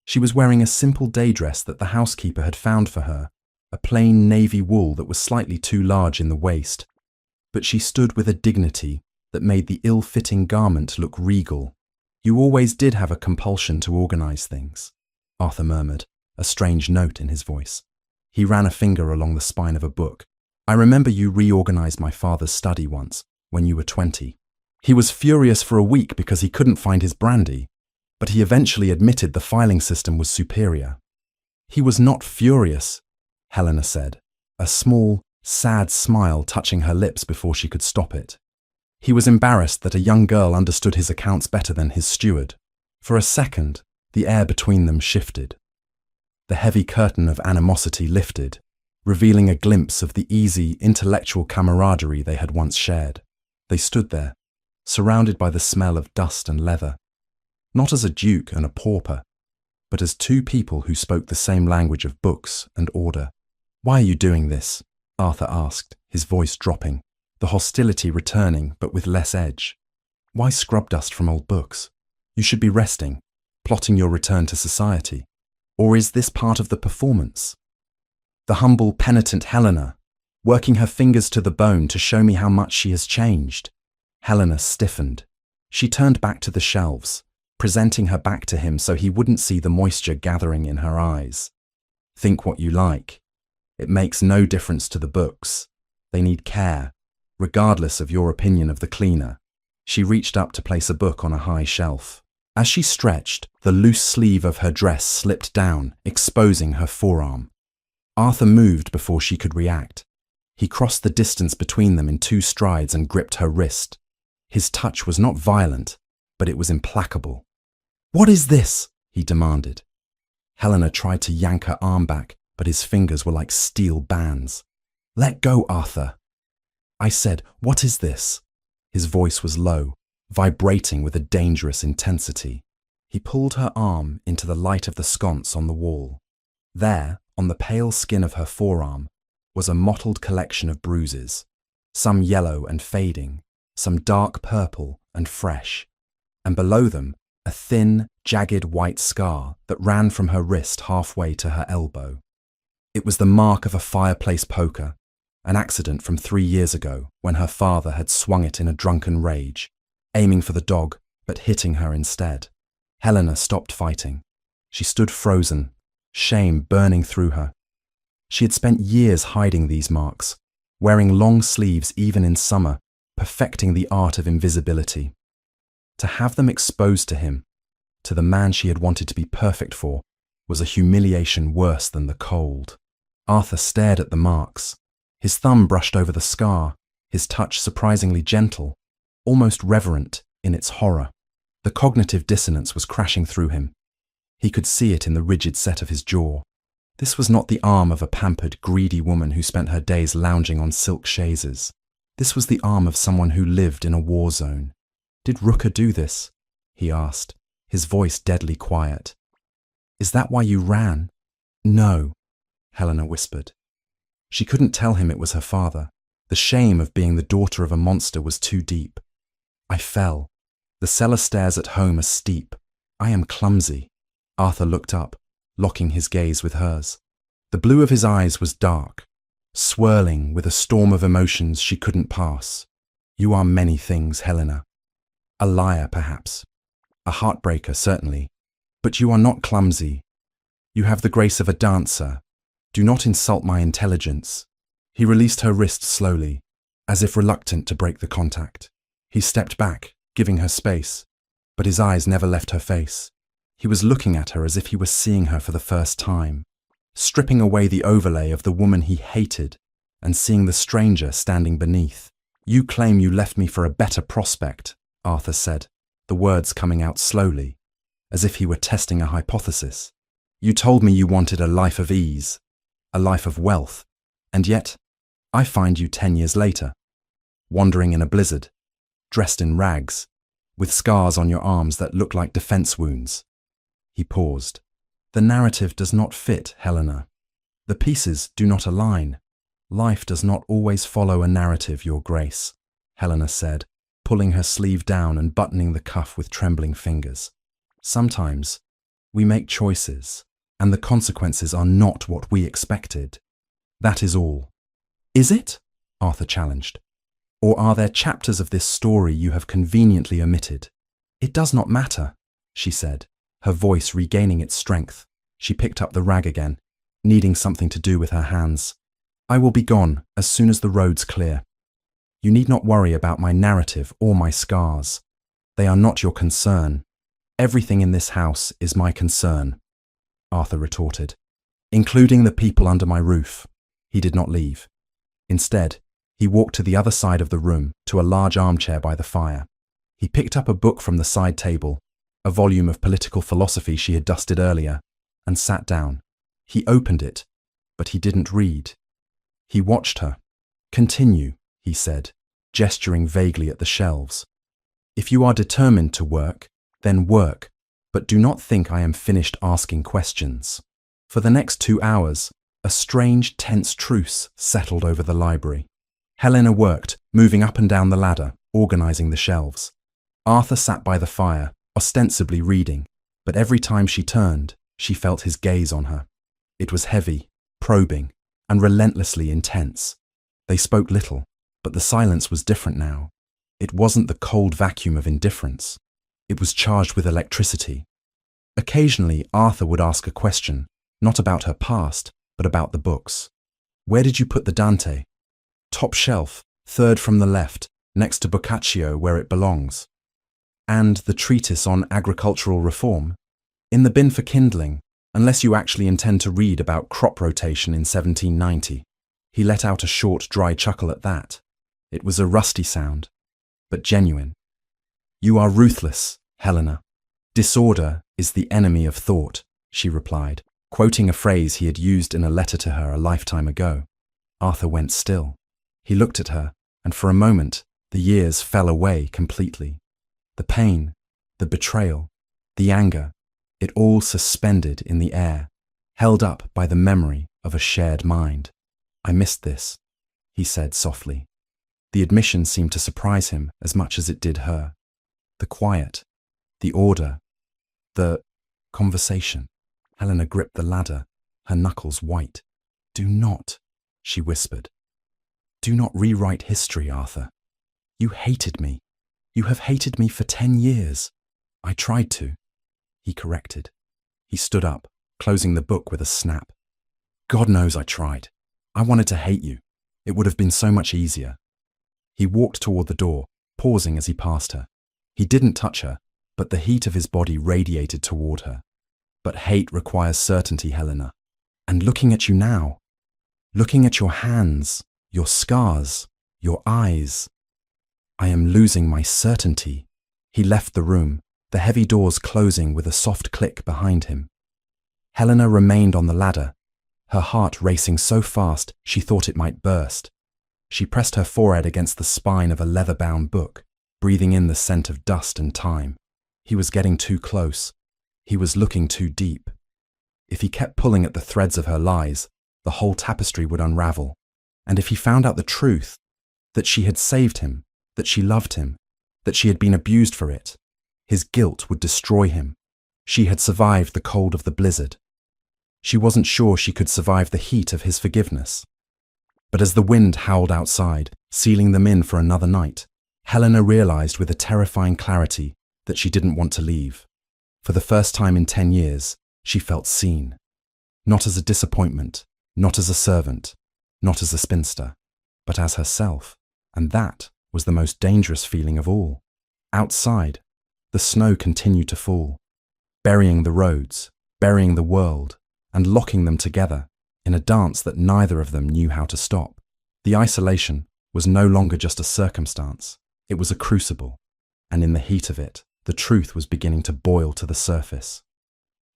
She was wearing a simple day dress that the housekeeper had found for her, a plain navy wool that was slightly too large in the waist, but she stood with a dignity that made the ill-fitting garment look regal. You always did have a compulsion to organize things, Arthur murmured, a strange note in his voice. He ran a finger along the spine of a book. I remember you reorganized my father's study once, when you were 20. He was furious for a week because he couldn't find his brandy, but he eventually admitted the filing system was superior. He was not furious, Helena said, a small, sad smile touching her lips before she could stop it. He was embarrassed that a young girl understood his accounts better than his steward. For a second, the air between them shifted. The heavy curtain of animosity lifted, revealing a glimpse of the easy, intellectual camaraderie they had once shared. They stood there, surrounded by the smell of dust and leather, not as a duke and a pauper, but as two people who spoke the same language of books and order. Why are you doing this? Arthur asked, his voice dropping, the hostility returning but with less edge. Why scrub dust from old books? You should be resting, plotting your return to society. Or is this part of the performance? The humble, penitent Helena, working her fingers to the bone to show me how much she has changed. Helena stiffened. She turned back to the shelves, presenting her back to him so he wouldn't see the moisture gathering in her eyes. Think what you like. It makes no difference to the books. They need care, regardless of your opinion of the cleaner. She reached up to place a book on a high shelf. As she stretched, the loose sleeve of her dress slipped down, exposing her forearm. Arthur moved before she could react. He crossed the distance between them in 2 strides and gripped her wrist. His touch was not violent, but it was implacable. What is this? He demanded. Helena tried to yank her arm back, but his fingers were like steel bands. Let go, Arthur. I said, what is this? His voice was low, vibrating with a dangerous intensity. He pulled her arm into the light of the sconce on the wall. There, on the pale skin of her forearm, was a mottled collection of bruises, some yellow and fading, some dark purple and fresh, and below them, a thin, jagged white scar that ran from her wrist halfway to her elbow. It was the mark of a fireplace poker, an accident from 3 years ago when her father had swung it in a drunken rage, aiming for the dog but hitting her instead. Helena stopped fighting. She stood frozen, shame burning through her. She had spent years hiding these marks, wearing long sleeves even in summer, perfecting the art of invisibility. To have them exposed to him, to the man she had wanted to be perfect for, was a humiliation worse than the cold. Arthur stared at the marks. His thumb brushed over the scar, his touch surprisingly gentle, almost reverent in its horror. The cognitive dissonance was crashing through him. He could see it in the rigid set of his jaw. This was not the arm of a pampered, greedy woman who spent her days lounging on silk chaises. This was the arm of someone who lived in a war zone. Did Rooker do this? He asked, his voice deadly quiet. Is that why you ran? No, Helena whispered. She couldn't tell him it was her father. The shame of being the daughter of a monster was too deep. I fell. The cellar stairs at home are steep. I am clumsy. Arthur looked up, locking his gaze with hers. The blue of his eyes was dark, swirling with a storm of emotions she couldn't pass. You are many things, Helena. A liar, perhaps. A heartbreaker, certainly. But you are not clumsy. You have the grace of a dancer. Do not insult my intelligence. He released her wrist slowly, as if reluctant to break the contact. He stepped back, giving her space, but his eyes never left her face. He was looking at her as if he were seeing her for the first time, stripping away the overlay of the woman he hated and seeing the stranger standing beneath. You claim you left me for a better prospect, Arthur said, the words coming out slowly, as if he were testing a hypothesis. You told me you wanted a life of ease, a life of wealth, and yet I find you 10 years later, wandering in a blizzard, dressed in rags, with scars on your arms that look like defense wounds. He paused. The narrative does not fit, Helena. The pieces do not align. Life does not always follow a narrative, Your Grace, Helena said, pulling her sleeve down and buttoning the cuff with trembling fingers. Sometimes we make choices, and the consequences are not what we expected. That is all. Is it? Arthur challenged. Or are there chapters of this story you have conveniently omitted? It does not matter, she said, her voice regaining its strength. She picked up the rag again, needing something to do with her hands. I will be gone as soon as the road's clear. You need not worry about my narrative or my scars. They are not your concern. Everything in this house is my concern, Arthur retorted, including the people under my roof. He did not leave. Instead, he walked to the other side of the room, to a large armchair by the fire. He picked up a book from the side table, a volume of political philosophy she had dusted earlier, and sat down. He opened it, but he didn't read. He watched her. Continue, he said, gesturing vaguely at the shelves. If you are determined to work, then work, but do not think I am finished asking questions. For the next 2 hours, a strange, tense truce settled over the library. Helena worked, moving up and down the ladder, organizing the shelves. Arthur sat by the fire, ostensibly reading, but every time she turned, she felt his gaze on her. It was heavy, probing, and relentlessly intense. They spoke little, but the silence was different now. It wasn't the cold vacuum of indifference. It was charged with electricity. Occasionally, Arthur would ask a question, not about her past, but about the books. Where did you put the Dante? Top shelf, third from the left, next to Boccaccio where it belongs. And the treatise on agricultural reform? In the bin for kindling, unless you actually intend to read about crop rotation in 1790. He let out a short, dry chuckle at that. It was a rusty sound, but genuine. You are ruthless, Helena. Disorder is the enemy of thought, she replied, quoting a phrase he had used in a letter to her a lifetime ago. Arthur went still. He looked at her, and for a moment, the years fell away completely. The pain, the betrayal, the anger, it all suspended in the air, held up by the memory of a shared mind. I missed this, he said softly. The admission seemed to surprise him as much as it did her. The quiet, the order, the conversation. Helena gripped the ladder, her knuckles white. Do not, she whispered. Do not rewrite history, Arthur. You hated me. You have hated me for 10 years. I tried to, he corrected. He stood up, closing the book with a snap. God knows I tried. I wanted to hate you. It would have been so much easier. He walked toward the door, pausing as he passed her. He didn't touch her, but the heat of his body radiated toward her. But hate requires certainty, Helena. And looking at you now, looking at your hands, your scars, your eyes, I am losing my certainty. He left the room, the heavy doors closing with a soft click behind him. Helena remained on the ladder, her heart racing so fast she thought it might burst. She pressed her forehead against the spine of a leather-bound book, breathing in the scent of dust and time. He was getting too close. He was looking too deep. If he kept pulling at the threads of her lies, the whole tapestry would unravel. And if he found out the truth, that she had saved him, that she loved him, that she had been abused for it, his guilt would destroy him. She had survived the cold of the blizzard. She wasn't sure she could survive the heat of his forgiveness. But as the wind howled outside, sealing them in for another night, Helena realized with a terrifying clarity that she didn't want to leave. For the first time in 10 years, she felt seen. Not as a disappointment, not as a servant, not as a spinster, but as herself. And that was the most dangerous feeling of all. Outside, the snow continued to fall, burying the roads, burying the world, and locking them together in a dance that neither of them knew how to stop. The isolation was no longer just a circumstance, it was a crucible, and in the heat of it, the truth was beginning to boil to the surface.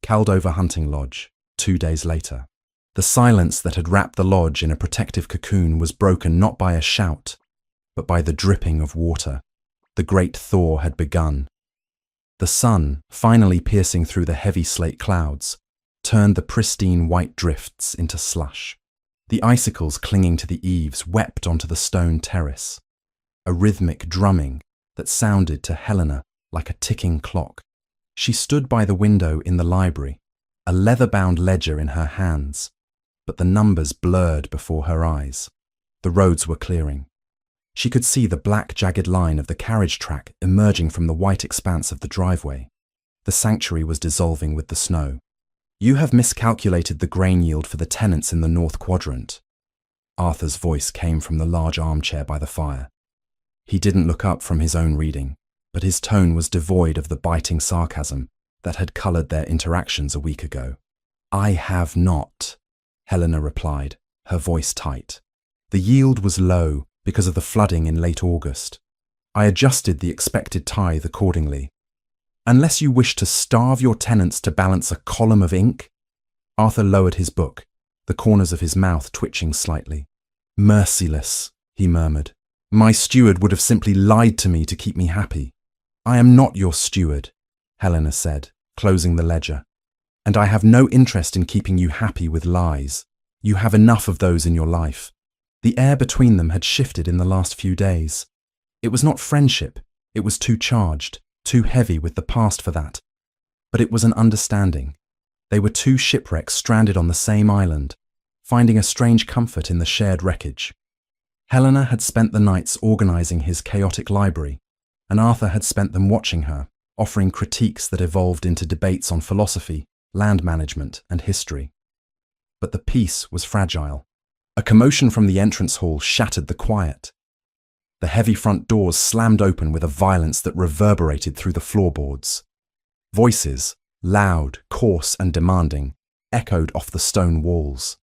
Caldover Hunting Lodge, 2 days later. The silence that had wrapped the lodge in a protective cocoon was broken not by a shout, but by the dripping of water. The great thaw had begun. The sun, finally piercing through the heavy slate clouds, turned the pristine white drifts into slush. The icicles clinging to the eaves wept onto the stone terrace, a rhythmic drumming that sounded to Helena like a ticking clock. She stood by the window in the library, a leather-bound ledger in her hands, but the numbers blurred before her eyes. The roads were clearing. She could see the black, jagged line of the carriage track emerging from the white expanse of the driveway. The sanctuary was dissolving with the snow. "You have miscalculated the grain yield for the tenants in the north quadrant." Arthur's voice came from the large armchair by the fire. He didn't look up from his own reading, but his tone was devoid of the biting sarcasm that had coloured their interactions a week ago. "I have not," Helena replied, her voice tight. "The yield was low because of the flooding in late August. I adjusted the expected tithe accordingly. Unless you wish to starve your tenants to balance a column of ink." Arthur lowered his book, the corners of his mouth twitching slightly. "Merciless," he murmured. "My steward would have simply lied to me to keep me happy." "I am not your steward," Helena said, closing the ledger. "And I have no interest in keeping you happy with lies. You have enough of those in your life." The air between them had shifted in the last few days. It was not friendship, it was too charged, too heavy with the past for that. But it was an understanding. They were two shipwrecks stranded on the same island, finding a strange comfort in the shared wreckage. Helena had spent the nights organising his chaotic library, and Arthur had spent them watching her, offering critiques that evolved into debates on philosophy, land management, and history. But the peace was fragile. A commotion from the entrance hall shattered the quiet. The heavy front doors slammed open with a violence that reverberated through the floorboards. Voices, loud, coarse, and demanding, echoed off the stone walls.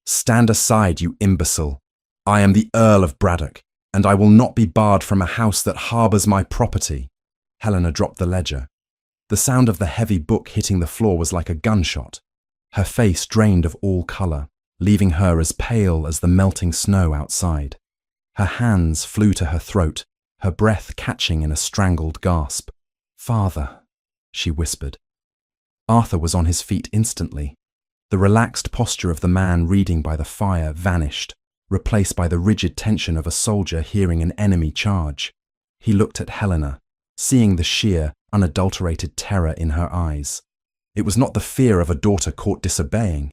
"Stand aside, you imbecile. I am the Earl of Braddock, and I will not be barred from a house that harbours my property." Helena dropped the ledger. The sound of the heavy book hitting the floor was like a gunshot. Her face drained of all colour, leaving her as pale as the melting snow outside. Her hands flew to her throat, her breath catching in a strangled gasp. "Father," she whispered. Arthur was on his feet instantly. The relaxed posture of the man reading by the fire vanished, replaced by the rigid tension of a soldier hearing an enemy charge. He looked at Helena, seeing the sheer, unadulterated terror in her eyes. It was not the fear of a daughter caught disobeying.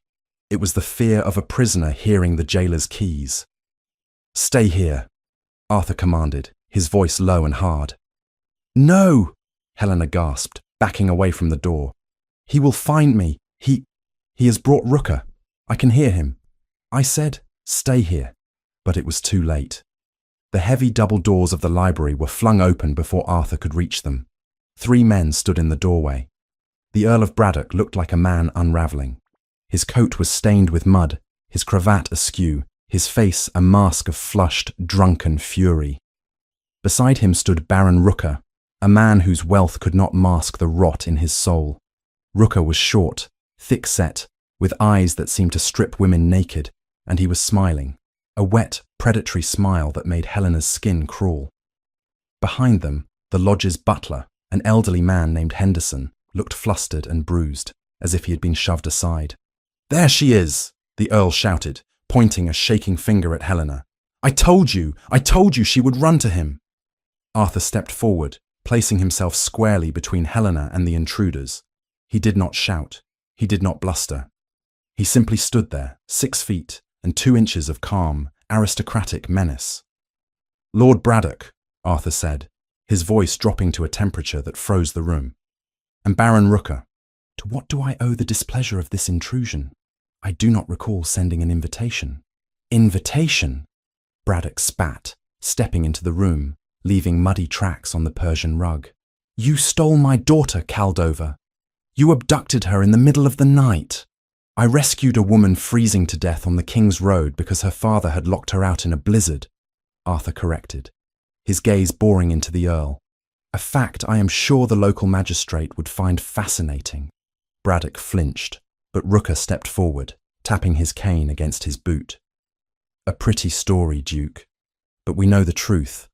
It was the fear of a prisoner hearing the jailer's keys. "Stay here," Arthur commanded, his voice low and hard. "No!" Helena gasped, backing away from the door. "He will find me. He has brought Rooker. I can hear him." I said, "Stay here," but it was too late. The heavy double doors of the library were flung open before Arthur could reach them. 3 men stood in the doorway. The Earl of Braddock looked like a man unravelling. His coat was stained with mud, his cravat askew, his face a mask of flushed, drunken fury. Beside him stood Baron Rooker, a man whose wealth could not mask the rot in his soul. Rooker was short, thick-set, with eyes that seemed to strip women naked, and he was smiling, a wet, predatory smile that made Helena's skin crawl. Behind them, the lodge's butler, an elderly man named Henderson, looked flustered and bruised, as if he had been shoved aside. "There she is!" the Earl shouted, pointing a shaking finger at Helena. I told you she would run to him." Arthur stepped forward, placing himself squarely between Helena and the intruders. He did not shout. He did not bluster. He simply stood there, 6 feet and 2 inches of calm, aristocratic menace. "Lord Braddock," Arthur said, his voice dropping to a temperature that froze the room. "And Baron Rooker, to what do I owe the displeasure of this intrusion? I do not recall sending an invitation." "Invitation?" Braddock spat, stepping into the room, leaving muddy tracks on the Persian rug. "You stole my daughter, Caldover. You abducted her in the middle of the night. I rescued a woman freezing to death on the King's Road because her father had locked her out in a blizzard. Arthur corrected, his gaze boring into the Earl. A fact I am sure the local magistrate would find fascinating. Braddock flinched, but Rooker stepped forward, tapping his cane against his boot. A pretty story, Duke. But we know the truth.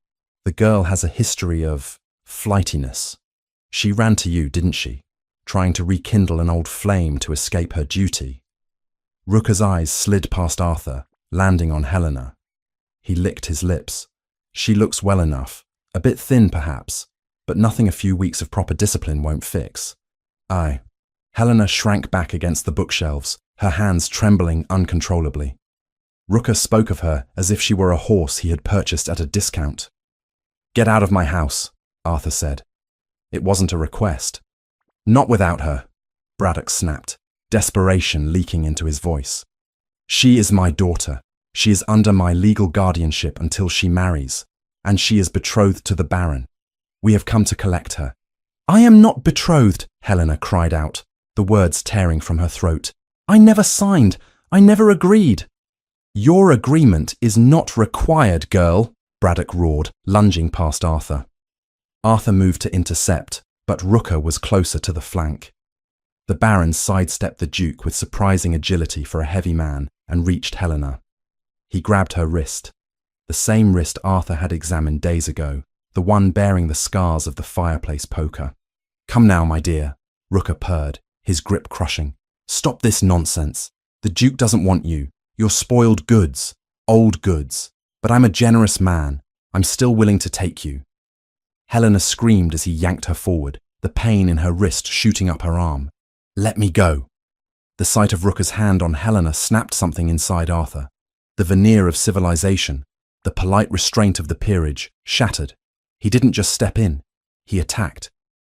The girl has a history of flightiness. She ran to you, didn't she? Trying to rekindle an old flame to escape her duty. Rooker's eyes slid past Arthur, landing on Helena. He licked his lips. She looks well enough, a bit thin perhaps, but nothing a few weeks of proper discipline won't fix. Aye. Helena shrank back against the bookshelves, her hands trembling uncontrollably. Rooker spoke of her as if she were a horse he had purchased at a discount. Get out of my house, Arthur said. It wasn't a request. Not without her, Braddock snapped, desperation leaking into his voice. She is my daughter. She is under my legal guardianship until she marries, and she is betrothed to the Baron. We have come to collect her. I am not betrothed, Helena cried out, the words tearing from her throat. I never signed. I never agreed. Your agreement is not required, girl, Braddock roared, lunging past Arthur. Arthur moved to intercept, but Rooker was closer to the flank. The Baron sidestepped the Duke with surprising agility for a heavy man and reached Helena. He grabbed her wrist, the same wrist Arthur had examined days ago, the one bearing the scars of the fireplace poker. Come now, my dear, Rooker purred, his grip crushing. Stop this nonsense. The Duke doesn't want you. You're spoiled goods, old goods. But I'm a generous man. I'm still willing to take you. Helena screamed as he yanked her forward, the pain in her wrist shooting up her arm. Let me go. The sight of Rooker's hand on Helena snapped something inside Arthur. The veneer of civilization, the polite restraint of the peerage, shattered. He didn't just step in. He attacked.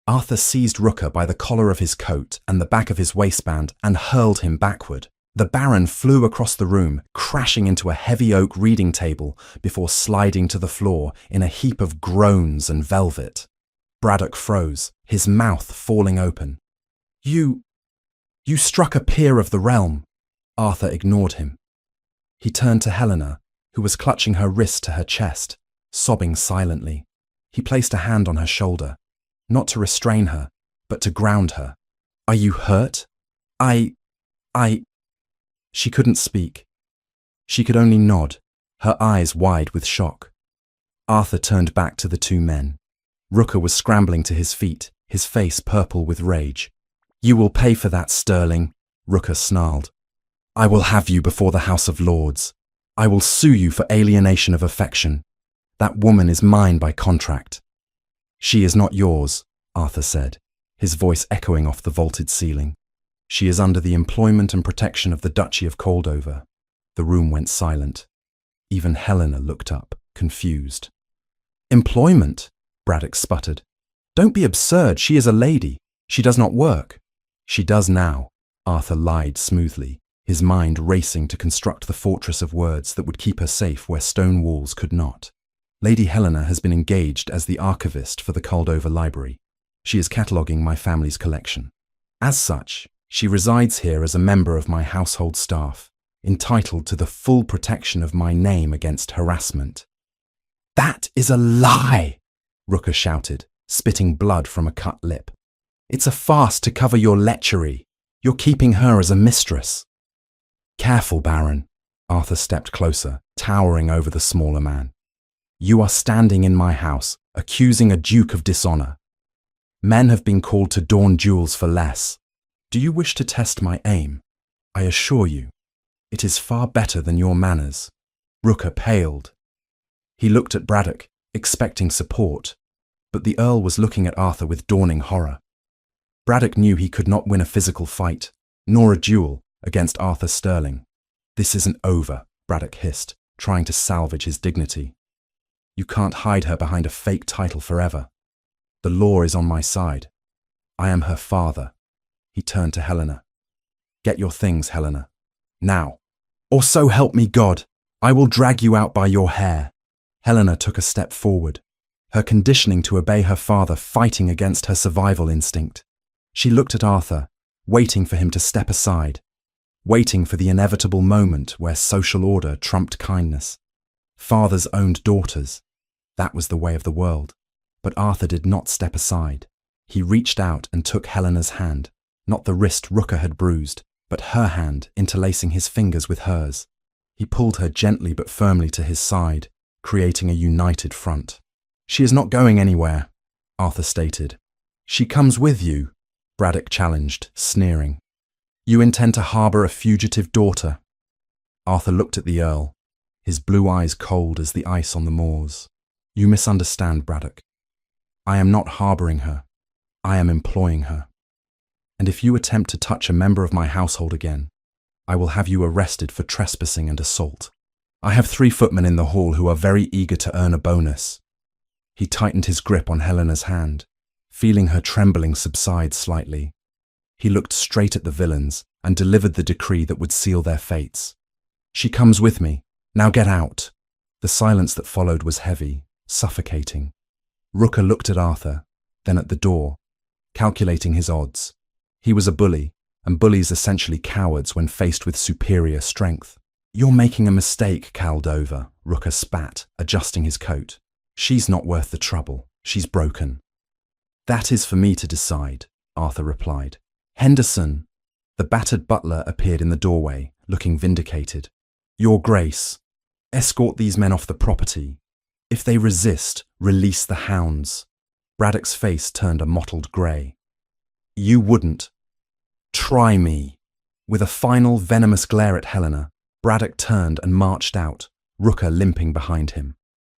Arthur seized Rooker by the collar of his coat and the back of his waistband and hurled him backward. The Baron flew across the room, crashing into a heavy oak reading table before sliding to the floor in a heap of groans and velvet. Braddock froze, his mouth falling open. You struck a peer of the realm. Arthur ignored him. He turned to Helena, who was clutching her wrist to her chest, sobbing silently. He placed a hand on her shoulder, not to restrain her, but to ground her. Are you hurt? She couldn't speak. She could only nod, her eyes wide with shock. Arthur turned back to the two men. Rooker was scrambling to his feet, his face purple with rage. You will pay for that, Sterling, Rooker snarled. I will have you before the House of Lords. I will sue you for alienation of affection. That woman is mine by contract. She is not yours, Arthur said, his voice echoing off the vaulted ceiling. She is under the employment and protection of the Duchy of Coldover. The room went silent. Even Helena looked up, confused. Employment? Braddock sputtered. Don't be absurd, she is a lady. She does not work. She does now, Arthur lied smoothly, his mind racing to construct the fortress of words that would keep her safe where stone walls could not. Lady Helena has been engaged as the archivist for the Coldover Library. She is cataloguing my family's collection. As such, she resides here as a member of my household staff, entitled to the full protection of my name against harassment. That is a lie, Rooker shouted, spitting blood from a cut lip. It's a farce to cover your lechery. You're keeping her as a mistress. Careful, Baron. Arthur stepped closer, towering over the smaller man. You are standing in my house, accusing a duke of dishonor. Men have been called to dawn duels for less. Do you wish to test my aim? I assure you, it is far better than your manners. Rooker paled. He looked at Braddock, expecting support, but the Earl was looking at Arthur with dawning horror. Braddock knew he could not win a physical fight, nor a duel, against Arthur Sterling. This isn't over, Braddock hissed, trying to salvage his dignity. You can't hide her behind a fake title forever. The law is on my side. I am her father. He turned to Helena. Get your things, Helena. Now. Or so help me God, I will drag you out by your hair. Helena took a step forward, her conditioning to obey her father fighting against her survival instinct. She looked at Arthur, waiting for him to step aside, waiting for the inevitable moment where social order trumped kindness. Fathers owned daughters. That was the way of the world. But Arthur did not step aside. He reached out and took Helena's hand, not the wrist Rooker had bruised, but her hand, interlacing his fingers with hers. He pulled her gently but firmly to his side, creating a united front. "She is not going anywhere," Arthur stated. "She comes with you," Braddock challenged, sneering. "You intend to harbour a fugitive daughter." Arthur looked at the Earl, his blue eyes cold as the ice on the moors. "You misunderstand, Braddock. I am not harbouring her. I am employing her. And if you attempt to touch a member of my household again, I will have you arrested for trespassing and assault. I have 3 footmen in the hall who are very eager to earn a bonus." He tightened his grip on Helena's hand, feeling her trembling subside slightly. He looked straight at the villains and delivered the decree that would seal their fates. "She comes with me. Now get out." The silence that followed was heavy, suffocating. Rooker looked at Arthur, then at the door, calculating his odds. He was a bully, and bullies essentially cowards when faced with superior strength. "You're making a mistake, Caldover," Rooker spat, adjusting his coat. "She's not worth the trouble. She's broken." "That is for me to decide," Arthur replied. "Henderson." The battered butler appeared in the doorway, looking vindicated. "Your Grace, escort these men off the property. If they resist, release the hounds." Braddock's face turned a mottled grey. "You wouldn't. Try me." With a final venomous glare at Helena, Braddock turned and marched out, Rooker limping behind him.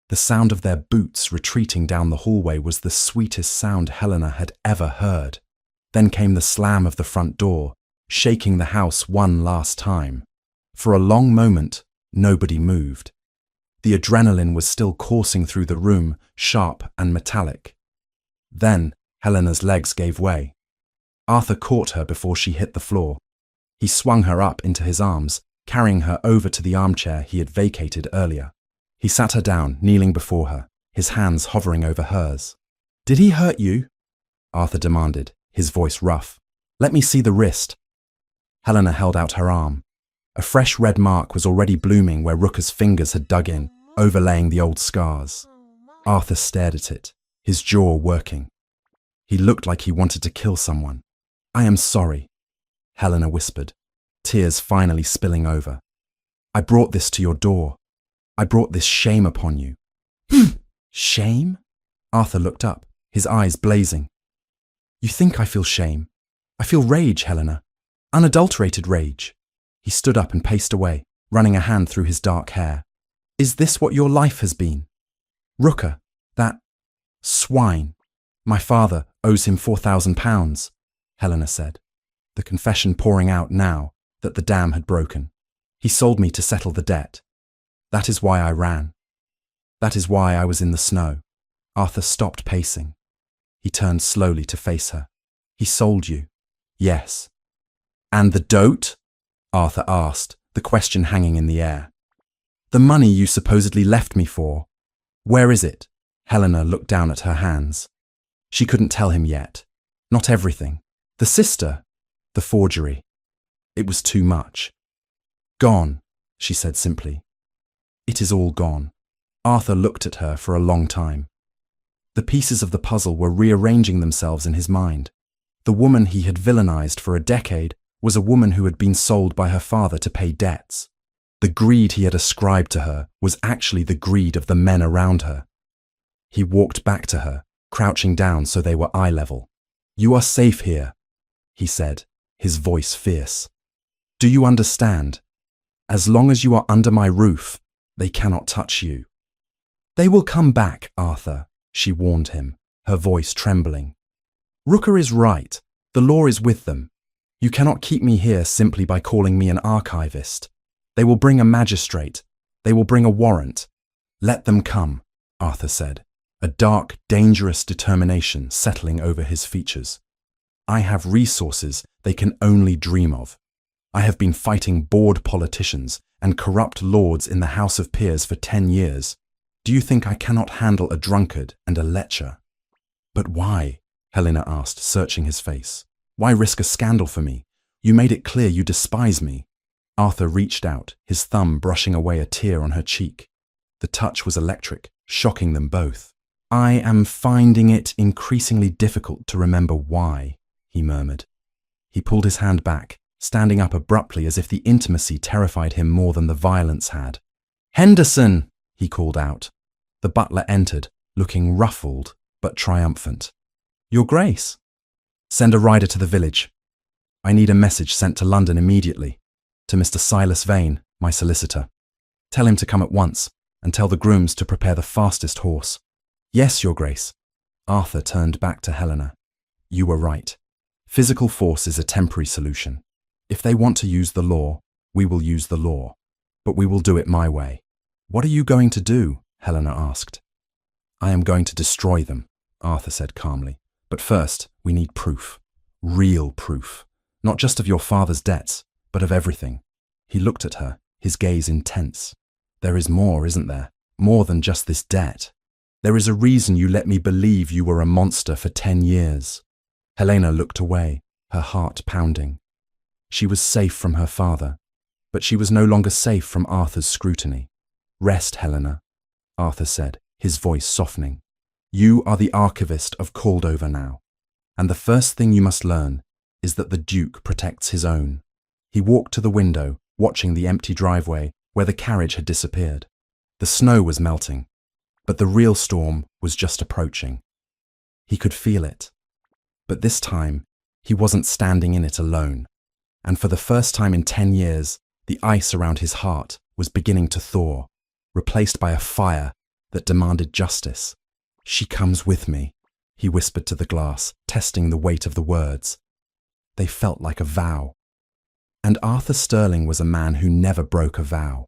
The sound of their boots retreating down the hallway was the sweetest sound Helena had ever heard. Then came the slam of the front door, shaking the house one last time. For a long moment, nobody moved. The adrenaline was still coursing through the room, sharp and metallic. Then, Helena's legs gave way. Arthur caught her before she hit the floor. He swung her up into his arms, carrying her over to the armchair he had vacated earlier. He sat her down, kneeling before her, his hands hovering over hers. "Did he hurt you?" Arthur demanded, his voice rough. "Let me see the wrist." Helena held out her arm. A fresh red mark was already blooming where Rooker's fingers had dug in, overlaying the old scars. Arthur stared at it, his jaw working. He looked like he wanted to kill someone. "I am sorry," Helena whispered, tears finally spilling over. "I brought this to your door. I brought this shame upon you." "Shame?" Arthur looked up, his eyes blazing. "You think I feel shame? I feel rage, Helena. Unadulterated rage." He stood up and paced away, running a hand through his dark hair. "Is this what your life has been? Rooker, that swine. My father owes him £4,000, Helena said, the confession pouring out now that the dam had broken. "He sold me to settle the debt. That is why I ran. That is why I was in the snow." Arthur stopped pacing. He turned slowly to face her. "He sold you?" "Yes." "And the dote?" Arthur asked, the question hanging in the air. "The money you supposedly left me for. Where is it?" Helena looked down at her hands. She couldn't tell him yet. Not everything. The sister. The forgery. It was too much. "Gone," she said simply. "It is all gone." Arthur looked at her for a long time. The pieces of the puzzle were rearranging themselves in his mind. The woman he had villainized for a decade was a woman who had been sold by her father to pay debts. The greed he had ascribed to her was actually the greed of the men around her. He walked back to her, crouching down so they were eye level. "You are safe here," he said, his voice fierce. "Do you understand? As long as you are under my roof, they cannot touch you." "They will come back, Arthur," she warned him, her voice trembling. "Rooker is right. The law is with them. You cannot keep me here simply by calling me an archivist. They will bring a magistrate. They will bring a warrant. Let them come," Arthur said, a dark, dangerous determination settling over his features. "I have resources they can only dream of. I have been fighting bored politicians and corrupt lords in the House of Peers for 10 years. Do you think I cannot handle a drunkard and a lecher?" "But why?" Helena asked, searching his face. "Why risk a scandal for me? You made it clear you despise me." Arthur reached out, his thumb brushing away a tear on her cheek. The touch was electric, shocking them both. "I am finding it increasingly difficult to remember why," he murmured. He pulled his hand back, standing up abruptly as if the intimacy terrified him more than the violence had. "Henderson!" he called out. The butler entered, looking ruffled but triumphant. "Your Grace." "Send a rider to the village. I need a message sent to London immediately, to Mr. Silas Vane, my solicitor. Tell him to come at once, and tell the grooms to prepare the fastest horse." "Yes, Your Grace." Arthur turned back to Helena. "You were right. Physical force is a temporary solution. If they want to use the law, we will use the law. But we will do it my way." "What are you going to do?" Helena asked. "I am going to destroy them," Arthur said calmly. "But first, we need proof. Real proof. Not just of your father's debts, but of everything." He looked at her, his gaze intense. "There is more, isn't there? More than just this debt. There is a reason you let me believe you were a monster for 10 years. Helena looked away, her heart pounding. She was safe from her father, but she was no longer safe from Arthur's scrutiny. "Rest, Helena," Arthur said, his voice softening. "You are the archivist of Caldover now, and the first thing you must learn is that the Duke protects his own." He walked to the window, watching the empty driveway where the carriage had disappeared. The snow was melting, but the real storm was just approaching. He could feel it. But this time, he wasn't standing in it alone, and for the first time in 10 years, the ice around his heart was beginning to thaw, replaced by a fire that demanded justice. "She comes with me," he whispered to the glass, testing the weight of the words. They felt like a vow. And Arthur Sterling was a man who never broke a vow.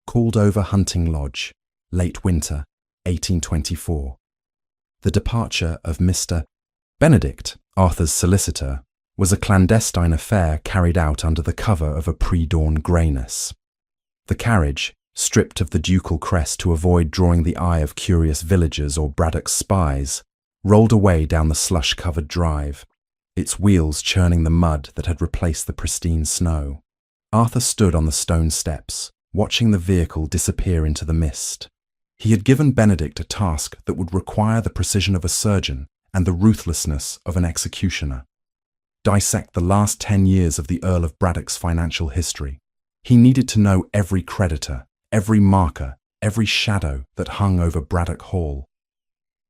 Caldover Hunting Lodge, late winter, 1824. The departure of Mr. Benedict, Arthur's solicitor, was a clandestine affair carried out under the cover of a pre-dawn greyness. The carriage, stripped of the ducal crest to avoid drawing the eye of curious villagers or Braddock's spies, rolled away down the slush-covered drive, its wheels churning the mud that had replaced the pristine snow. Arthur stood on the stone steps, watching the vehicle disappear into the mist. He had given Benedict a task that would require the precision of a surgeon and the ruthlessness of an executioner. Dissect the last 10 years of the Earl of Braddock's financial history. He needed to know every creditor, every marker, every shadow that hung over Braddock Hall.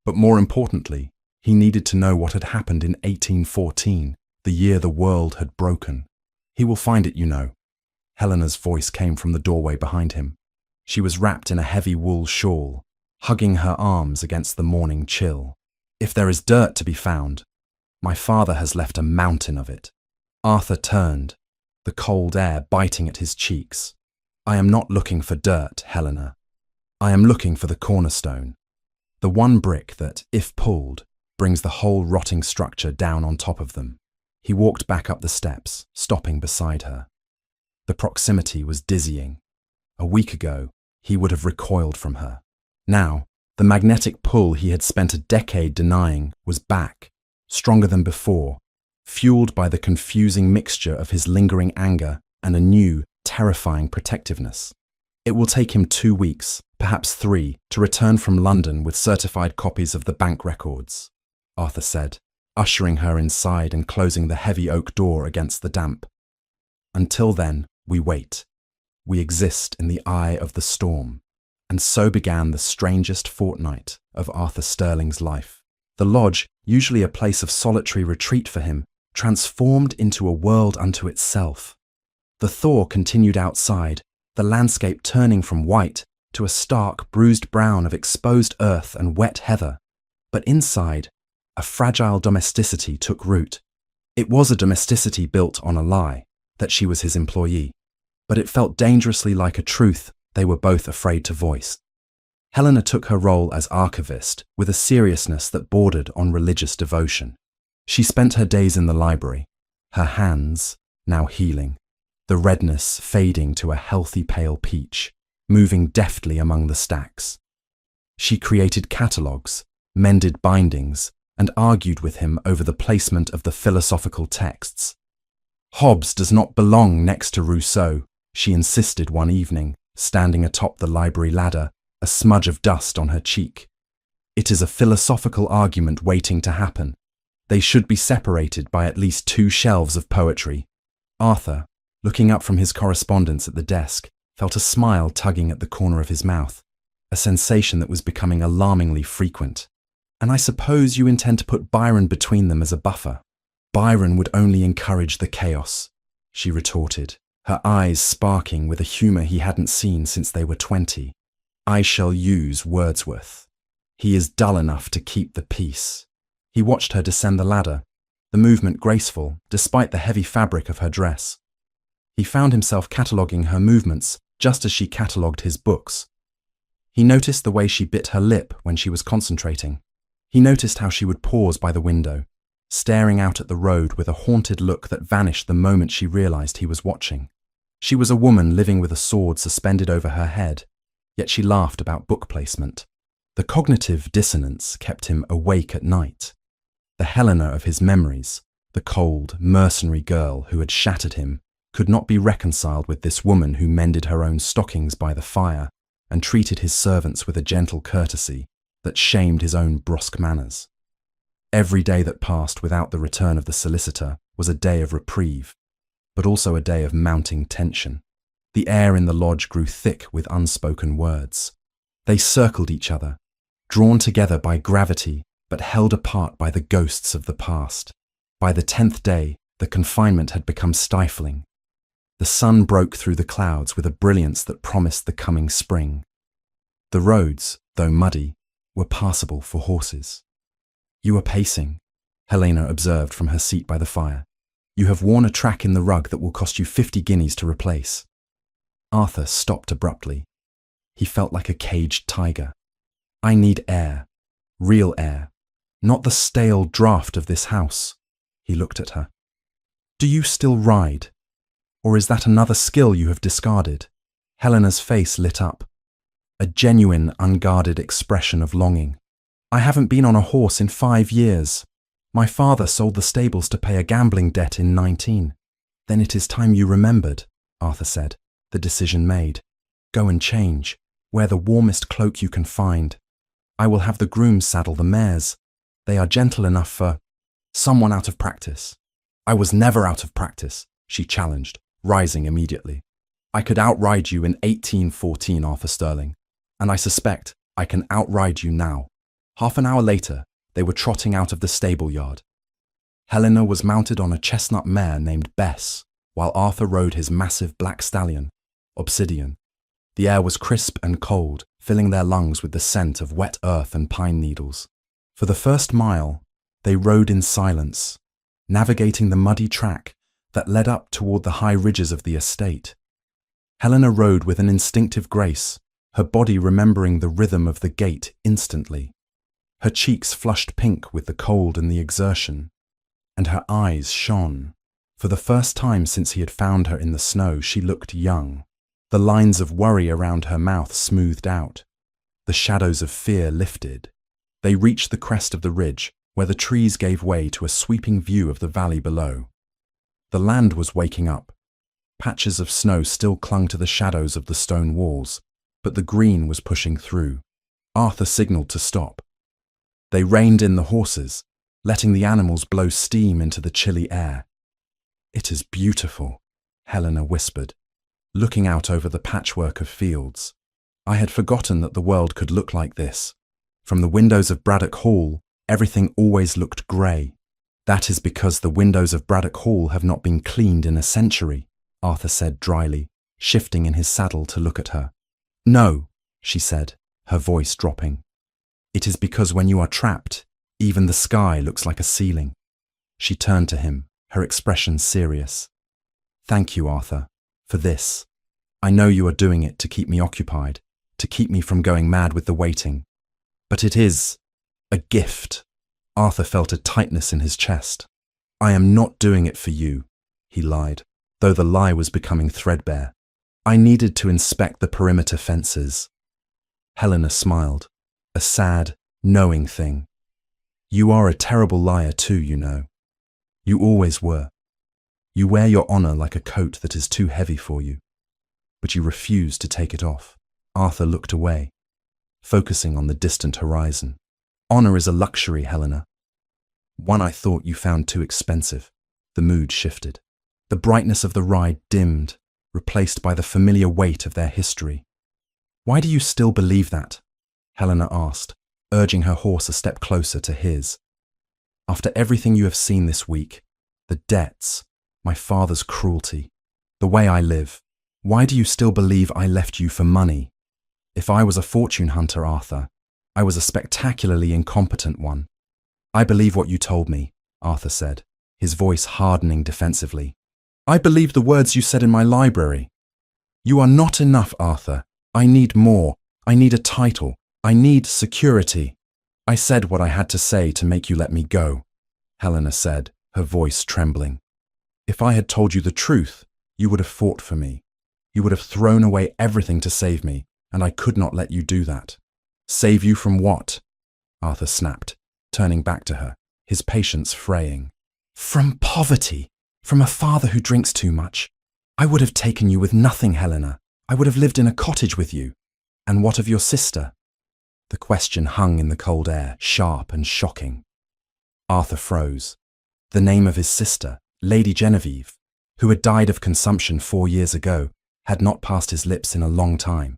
But more importantly, he needed to know what had happened in 1814, the year the world had broken. "He will find it, you know." Helena's voice came from the doorway behind him. She was wrapped in a heavy wool shawl, hugging her arms against the morning chill. "If there is dirt to be found, my father has left a mountain of it." Arthur turned, the cold air biting at his cheeks. "I am not looking for dirt, Helena. I am looking for the cornerstone. The one brick that, if pulled, brings the whole rotting structure down on top of them." He walked back up the steps, stopping beside her. The proximity was dizzying. A week ago, he would have recoiled from her. Now, the magnetic pull he had spent a decade denying was back, stronger than before, fueled by the confusing mixture of his lingering anger and a new, terrifying protectiveness. "It will take him 2 weeks, perhaps 3, to return from London with certified copies of the bank records," Arthur said, ushering her inside and closing the heavy oak door against the damp. "Until then, we wait. We exist in the eye of the storm." And so began the strangest fortnight of Arthur Sterling's life. The lodge, usually a place of solitary retreat for him, transformed into a world unto itself. The thaw continued outside, the landscape turning from white to a stark, bruised brown of exposed earth and wet heather. But inside, a fragile domesticity took root. It was a domesticity built on a lie, that she was his employee, but it felt dangerously like a truth they were both afraid to voice. Helena took her role as archivist with a seriousness that bordered on religious devotion. She spent her days in the library, her hands now healing, the redness fading to a healthy pale peach, moving deftly among the stacks. She created catalogues, mended bindings, and argued with him over the placement of the philosophical texts. "Hobbes does not belong next to Rousseau," she insisted one evening, standing atop the library ladder, a smudge of dust on her cheek. It is a philosophical argument waiting to happen. They should be separated by at least 2 shelves of poetry. Arthur, looking up from his correspondence at the desk, felt a smile tugging at the corner of his mouth, a sensation that was becoming alarmingly frequent. And I suppose you intend to put Byron between them as a buffer. Byron would only encourage the chaos, she retorted, her eyes sparking with a humour he hadn't seen since they were 20. I shall use Wordsworth. He is dull enough to keep the peace. He watched her descend the ladder, the movement graceful despite the heavy fabric of her dress. He found himself cataloguing her movements just as she catalogued his books. He noticed the way she bit her lip when she was concentrating. He noticed how she would pause by the window, staring out at the road with a haunted look that vanished the moment she realized he was watching. She was a woman living with a sword suspended over her head, yet she laughed about book placement. The cognitive dissonance kept him awake at night. The Helena of his memories, the cold, mercenary girl who had shattered him, could not be reconciled with this woman who mended her own stockings by the fire and treated his servants with a gentle courtesy that shamed his own brusque manners. Every day that passed without the return of the solicitor was a day of reprieve, but also a day of mounting tension. The air in the lodge grew thick with unspoken words. They circled each other, drawn together by gravity, but held apart by the ghosts of the past. By the 10th day, the confinement had become stifling. The sun broke through the clouds with a brilliance that promised the coming spring. The roads, though muddy, were passable for horses. You are pacing, Helena observed from her seat by the fire. You have worn a track in the rug that will cost you 50 guineas to replace. Arthur stopped abruptly. He felt like a caged tiger. I need air, real air, not the stale draught of this house. He looked at her. Do you still ride? Or is that another skill you have discarded? Helena's face lit up, a genuine, unguarded expression of longing. I haven't been on a horse in 5 years. My father sold the stables to pay a gambling debt in 19. Then it is time you remembered, Arthur said, the decision made. Go and change. Wear the warmest cloak you can find. I will have the grooms saddle the mares. They are gentle enough for someone out of practice. I was never out of practice, she challenged, rising immediately. I could outride you in 1814, Arthur Sterling, and I suspect I can outride you now. Half an hour later, they were trotting out of the stable yard. Helena was mounted on a chestnut mare named Bess, while Arthur rode his massive black stallion, Obsidian. The air was crisp and cold, filling their lungs with the scent of wet earth and pine needles. For the first mile, they rode in silence, navigating the muddy track that led up toward the high ridges of the estate. Helena rode with an instinctive grace, her body remembering the rhythm of the gait instantly. Her cheeks flushed pink with the cold and the exertion, and her eyes shone. For the first time since he had found her in the snow, she looked young. The lines of worry around her mouth smoothed out. The shadows of fear lifted. They reached the crest of the ridge, where the trees gave way to a sweeping view of the valley below. The land was waking up. Patches of snow still clung to the shadows of the stone walls, but the green was pushing through. Arthur signaled to stop. They reined in the horses, letting the animals blow steam into the chilly air. It is beautiful, Helena whispered, looking out over the patchwork of fields. I had forgotten that the world could look like this. From the windows of Braddock Hall, everything always looked grey. That is because the windows of Braddock Hall have not been cleaned in a century, Arthur said dryly, shifting in his saddle to look at her. No, she said, her voice dropping. It is because when you are trapped, even the sky looks like a ceiling. She turned to him, her expression serious. Thank you, Arthur, for this. I know you are doing it to keep me occupied, to keep me from going mad with the waiting. But it is a gift. Arthur felt a tightness in his chest. I am not doing it for you, he lied, though the lie was becoming threadbare. I needed to inspect the perimeter fences. Helena smiled, a sad, knowing thing. You are a terrible liar too, you know. You always were. You wear your honor like a coat that is too heavy for you. But you refuse to take it off. Arthur looked away. focusing on the distant horizon. Honor is a luxury, Helena. One I thought you found too expensive. The mood shifted. The brightness of the ride dimmed, replaced by the familiar weight of their history. Why do you still believe that? Helena asked, urging her horse a step closer to his. After everything you have seen this week, the debts, my father's cruelty, the way I live, why do you still believe I left you for money? If I was a fortune hunter, Arthur, I was a spectacularly incompetent one. I believe what you told me, Arthur said, his voice hardening defensively. I believe the words you said in my library. You are not enough, Arthur. I need more. I need a title. I need security. I said what I had to say to make you let me go, Helena said, her voice trembling. If I had told you the truth, you would have fought for me. You would have thrown away everything to save me, and I could not let you do that. Save you from what? Arthur snapped, turning back to her, his patience fraying. From poverty, from a father who drinks too much. I would have taken you with nothing, Helena. I would have lived in a cottage with you. And what of your sister? The question hung in the cold air, sharp and shocking. Arthur froze. The name of his sister, Lady Genevieve, who had died of consumption 4 years ago, had not passed his lips in a long time.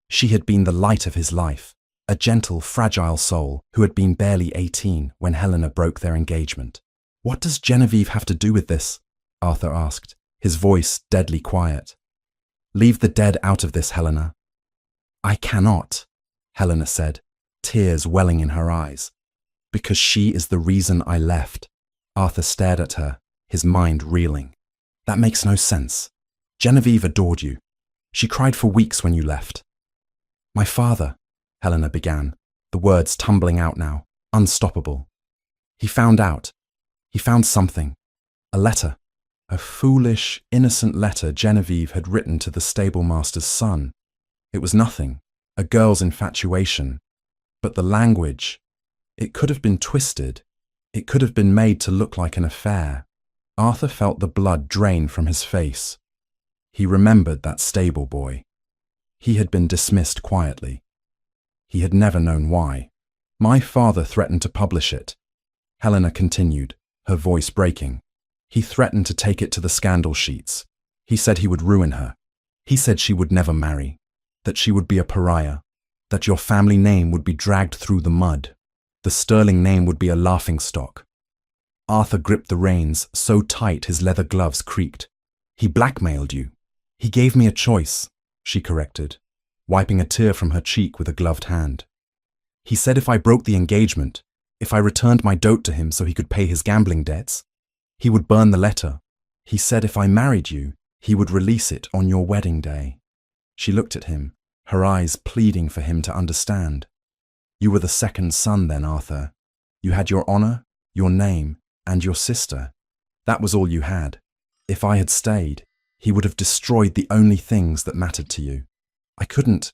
She had been the light of his life, a gentle, fragile soul who had been barely 18 when Helena broke their engagement. What does Genevieve have to do with this? Arthur asked, his voice deadly quiet. Leave the dead out of this, Helena. I cannot, Helena said, tears welling in her eyes. Because she is the reason I left. Arthur stared at her, his mind reeling. That makes no sense. Genevieve adored you. She cried for weeks when you left. My father, Helena began, the words tumbling out now, unstoppable. He found out. He found something. A letter. A foolish, innocent letter Genevieve had written to the stablemaster's son. It was nothing, a girl's infatuation. But the language, it could have been twisted. It could have been made to look like an affair. Arthur felt the blood drain from his face. He remembered that stable boy. He had been dismissed quietly. He had never known why. My father threatened to publish it. Helena continued, her voice breaking. He threatened to take it to the scandal sheets. He said he would ruin her. He said she would never marry, that she would be a pariah, that your family name would be dragged through the mud. The Sterling name would be a laughingstock. Arthur gripped the reins so tight his leather gloves creaked. He blackmailed you. He gave me a choice, she corrected, wiping a tear from her cheek with a gloved hand. He said if I broke the engagement, if I returned my dote to him so he could pay his gambling debts, he would burn the letter. He said if I married you, he would release it on your wedding day. She looked at him, her eyes pleading for him to understand. You were the second son then, Arthur. You had your honor, your name, and your sister. That was all you had. If I had stayed, he would have destroyed the only things that mattered to you. I couldn't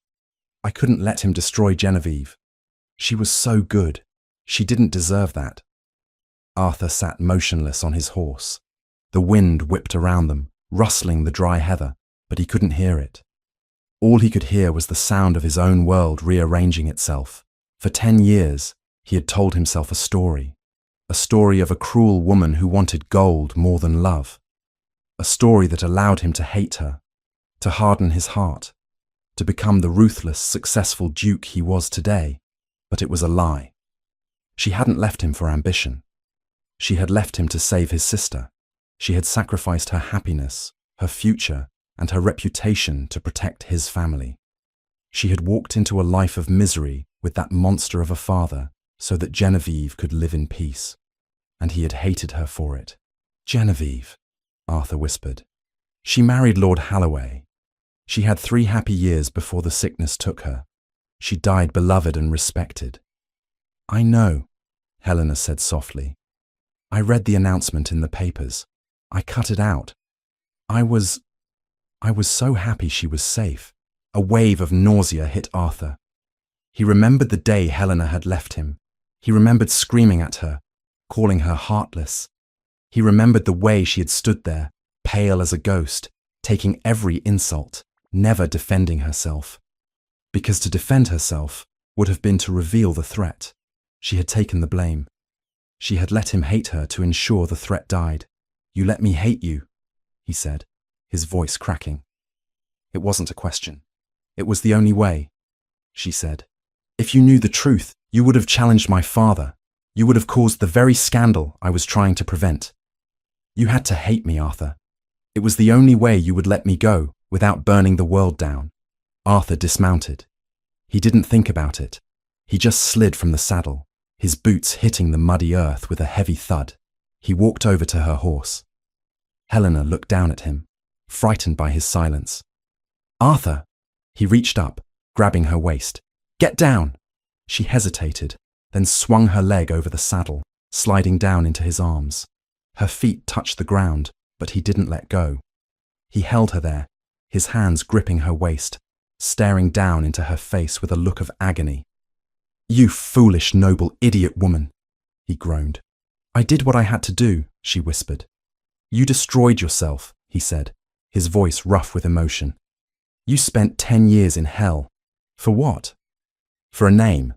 let him destroy Genevieve. She was so good. She didn't deserve that. Arthur sat motionless on his horse. The wind whipped around them, rustling the dry heather, but he couldn't hear it. All he could hear was the sound of his own world rearranging itself. For 10 years, he had told himself a story of a cruel woman who wanted gold more than love. A story that allowed him to hate her, to harden his heart, to become the ruthless, successful duke he was today. But it was a lie. She hadn't left him for ambition. She had left him to save his sister. She had sacrificed her happiness, her future, and her reputation to protect his family. She had walked into a life of misery with that monster of a father so that Genevieve could live in peace. And he had hated her for it. Genevieve, Arthur whispered. She married Lord Holloway. She had 3 happy years before the sickness took her. She died beloved and respected. I know, Helena said softly. I read the announcement in the papers. I cut it out. I was so happy she was safe. A wave of nausea hit Arthur. He remembered the day Helena had left him. He remembered screaming at her, calling her heartless. He remembered the way she had stood there, pale as a ghost, taking every insult, never defending herself. Because to defend herself would have been to reveal the threat. She had taken the blame. She had let him hate her to ensure the threat died. "You let me hate you," he said, his voice cracking. It wasn't a question. "It was the only way," she said. "If you knew the truth, you would have challenged my father. You would have caused the very scandal I was trying to prevent. You had to hate me, Arthur. It was the only way you would let me go without burning the world down." Arthur dismounted. He didn't think about it. He just slid from the saddle, his boots hitting the muddy earth with a heavy thud. He walked over to her horse. Helena looked down at him, frightened by his silence. "Arthur!" He reached up, grabbing her waist. "Get down!" She hesitated, then swung her leg over the saddle, sliding down into his arms. Her feet touched the ground, but he didn't let go. He held her there, his hands gripping her waist, staring down into her face with a look of agony. "You foolish, noble, idiot woman," he groaned. "I did what I had to do," she whispered. "You destroyed yourself," he said, his voice rough with emotion. "You spent 10 years in hell. For what? For a name.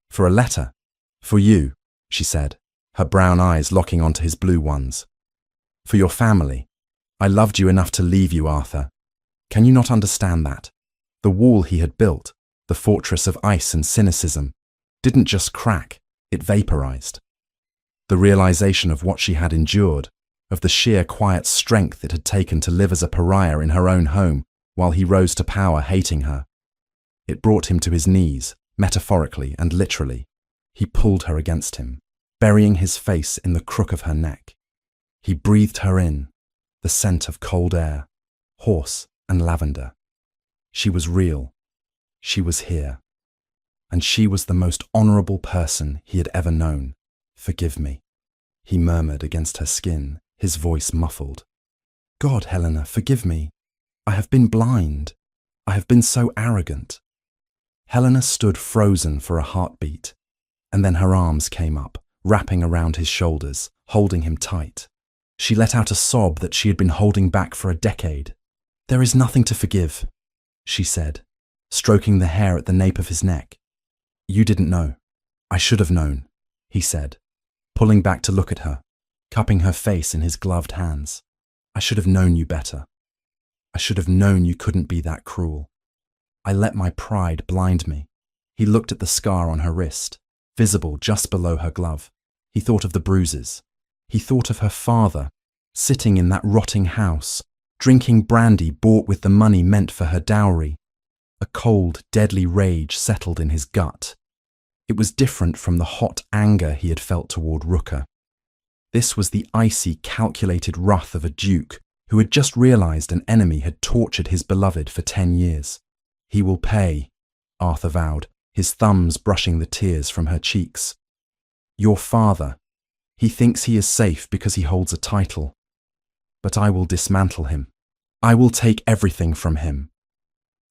For a letter. For you," she said, her brown eyes locking onto his blue ones. "For your family. I loved you enough to leave you, Arthur. Can you not understand that? The wall he had built, the fortress of ice and cynicism, didn't just crack, it vaporized. The realization of what she had endured, of the sheer quiet strength it had taken to live as a pariah in her own home while he rose to power hating her. It brought him to his knees, metaphorically and literally. He pulled her against him, burying his face in the crook of her neck. He breathed her in, the scent of cold air, horse and lavender. She was real. She was here. And she was the most honorable person he had ever known. "Forgive me," he murmured against her skin, his voice muffled. "God, Helena, forgive me. I have been blind. I have been so arrogant." Helena stood frozen for a heartbeat, and then her arms came up, wrapping around his shoulders, holding him tight. She let out a sob that she had been holding back for a decade. "There is nothing to forgive," she said, stroking the hair at the nape of his neck. "You didn't know. I should have known," he said, pulling back to look at her, cupping her face in his gloved hands. "I should have known you better. I should have known you couldn't be that cruel. I let my pride blind me." He looked at the scar on her wrist, visible just below her glove. He thought of the bruises. He thought of her father, sitting in that rotting house, drinking brandy bought with the money meant for her dowry. A cold, deadly rage settled in his gut. It was different from the hot anger he had felt toward Rooker. This was the icy, calculated wrath of a duke who had just realized an enemy had tortured his beloved for 10 years. "He will pay," Arthur vowed, his thumbs brushing the tears from her cheeks. "Your father. He thinks he is safe because he holds a title. But I will dismantle him. I will take everything from him.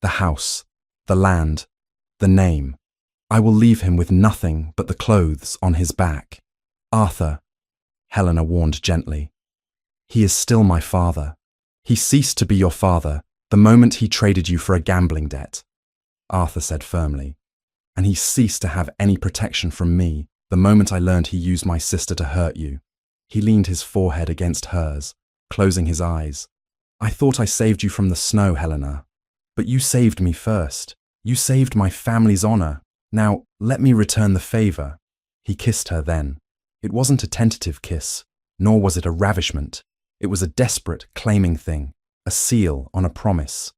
The house, the land, the name. I will leave him with nothing but the clothes on his back." "Arthur," Helena warned gently. "He is still my father. He ceased to be your father the moment he traded you for a gambling debt," Arthur said firmly. "And he ceased to have any protection from me the moment I learned he used my sister to hurt you." He leaned his forehead against hers, closing his eyes. "I thought I saved you from the snow, Helena. But you saved me first. You saved my family's honor. Now, let me return the favor." He kissed her then. It wasn't a tentative kiss, nor was it a ravishment. It was a desperate, claiming thing, a seal on a promise.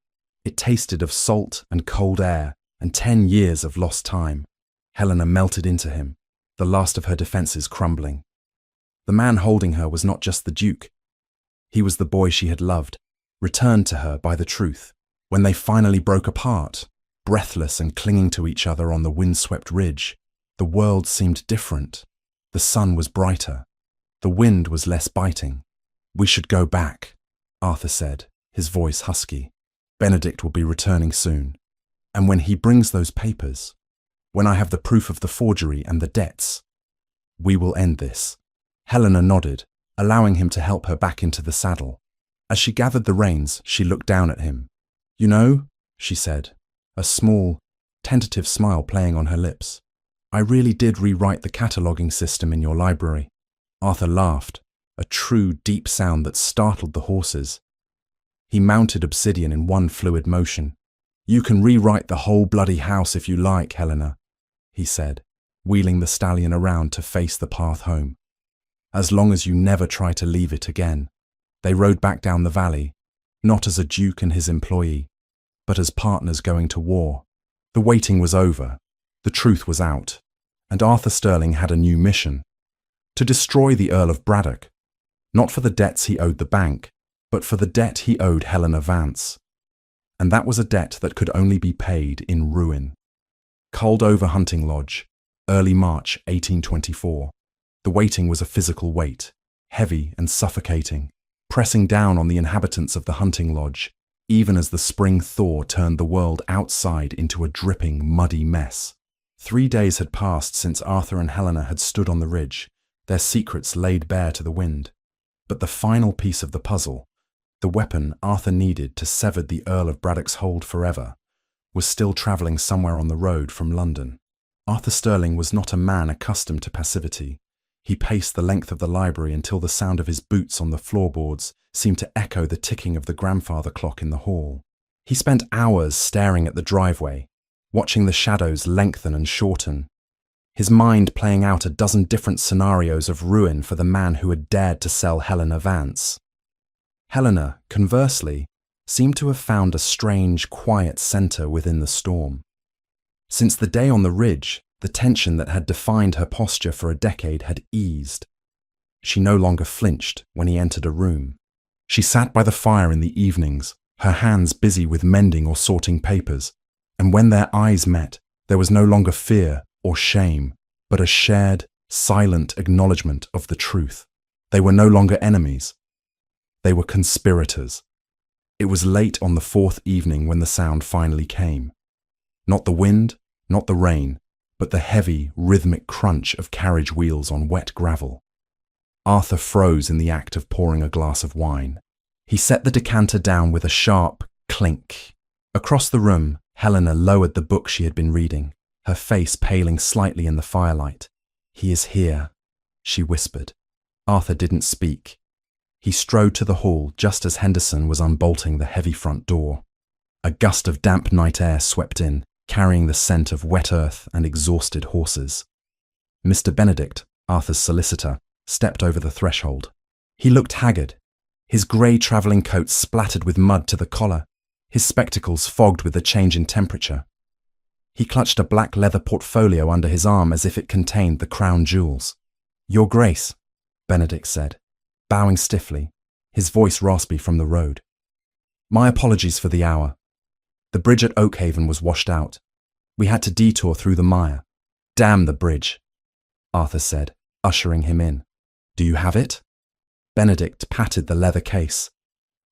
It tasted of salt and cold air and 10 years of lost time. Helena melted into him, the last of her defenses crumbling. The man holding her was not just the Duke. He was the boy she had loved, returned to her by the truth. When they finally broke apart, breathless and clinging to each other on the windswept ridge, the world seemed different. The sun was brighter. The wind was less biting. "We should go back," Arthur said, his voice husky. "Benedict will be returning soon. And when he brings those papers, when I have the proof of the forgery and the debts, we will end this." Helena nodded, allowing him to help her back into the saddle. As she gathered the reins, she looked down at him. "You know," she said, a small, tentative smile playing on her lips. "I really did rewrite the cataloguing system in your library." Arthur laughed, a true deep sound that startled the horses. He mounted Obsidian in one fluid motion. "You can rewrite the whole bloody house if you like, Helena," he said, wheeling the stallion around to face the path home. "As long as you never try to leave it again." They rode back down the valley, not as a duke and his employee, but as partners going to war. The waiting was over, the truth was out, and Arthur Sterling had a new mission: to destroy the Earl of Braddock, not for the debts he owed the bank, but for the debt he owed Helena Vance. And that was a debt that could only be paid in ruin. Coldover Hunting Lodge, early March 1824. The waiting was a physical weight, heavy and suffocating, pressing down on the inhabitants of the hunting lodge, even as the spring thaw turned the world outside into a dripping, muddy mess. 3 days had passed since Arthur and Helena had stood on the ridge, their secrets laid bare to the wind. But the final piece of the puzzle, the weapon Arthur needed to sever the Earl of Braddock's hold forever, was still travelling somewhere on the road from London. Arthur Sterling was not a man accustomed to passivity. He paced the length of the library until the sound of his boots on the floorboards seemed to echo the ticking of the grandfather clock in the hall. He spent hours staring at the driveway, watching the shadows lengthen and shorten, his mind playing out a dozen different scenarios of ruin for the man who had dared to sell Helena Vance. Helena, conversely, seemed to have found a strange, quiet centre within the storm. Since the day on the ridge, the tension that had defined her posture for a decade had eased. She no longer flinched when he entered a room. She sat by the fire in the evenings, her hands busy with mending or sorting papers, and when their eyes met, there was no longer fear or shame, but a shared, silent acknowledgement of the truth. They were no longer enemies. They were conspirators. It was late on the fourth evening when the sound finally came. Not the wind, not the rain, but the heavy, rhythmic crunch of carriage wheels on wet gravel. Arthur froze in the act of pouring a glass of wine. He set the decanter down with a sharp clink. Across the room, Helena lowered the book she had been reading, her face paling slightly in the firelight. "He is here," she whispered. Arthur didn't speak. He strode to the hall just as Henderson was unbolting the heavy front door. A gust of damp night air swept in, carrying the scent of wet earth and exhausted horses. Mr. Benedict, Arthur's solicitor, stepped over the threshold. He looked haggard, his grey travelling coat splattered with mud to the collar, his spectacles fogged with the change in temperature. He clutched a black leather portfolio under his arm as if it contained the crown jewels. "Your Grace," Benedict said, bowing stiffly, his voice raspy from the road. "My apologies for the hour. The bridge at Oakhaven was washed out. We had to detour through the mire." "Damn the bridge," Arthur said, ushering him in. "Do you have it?" Benedict patted the leather case.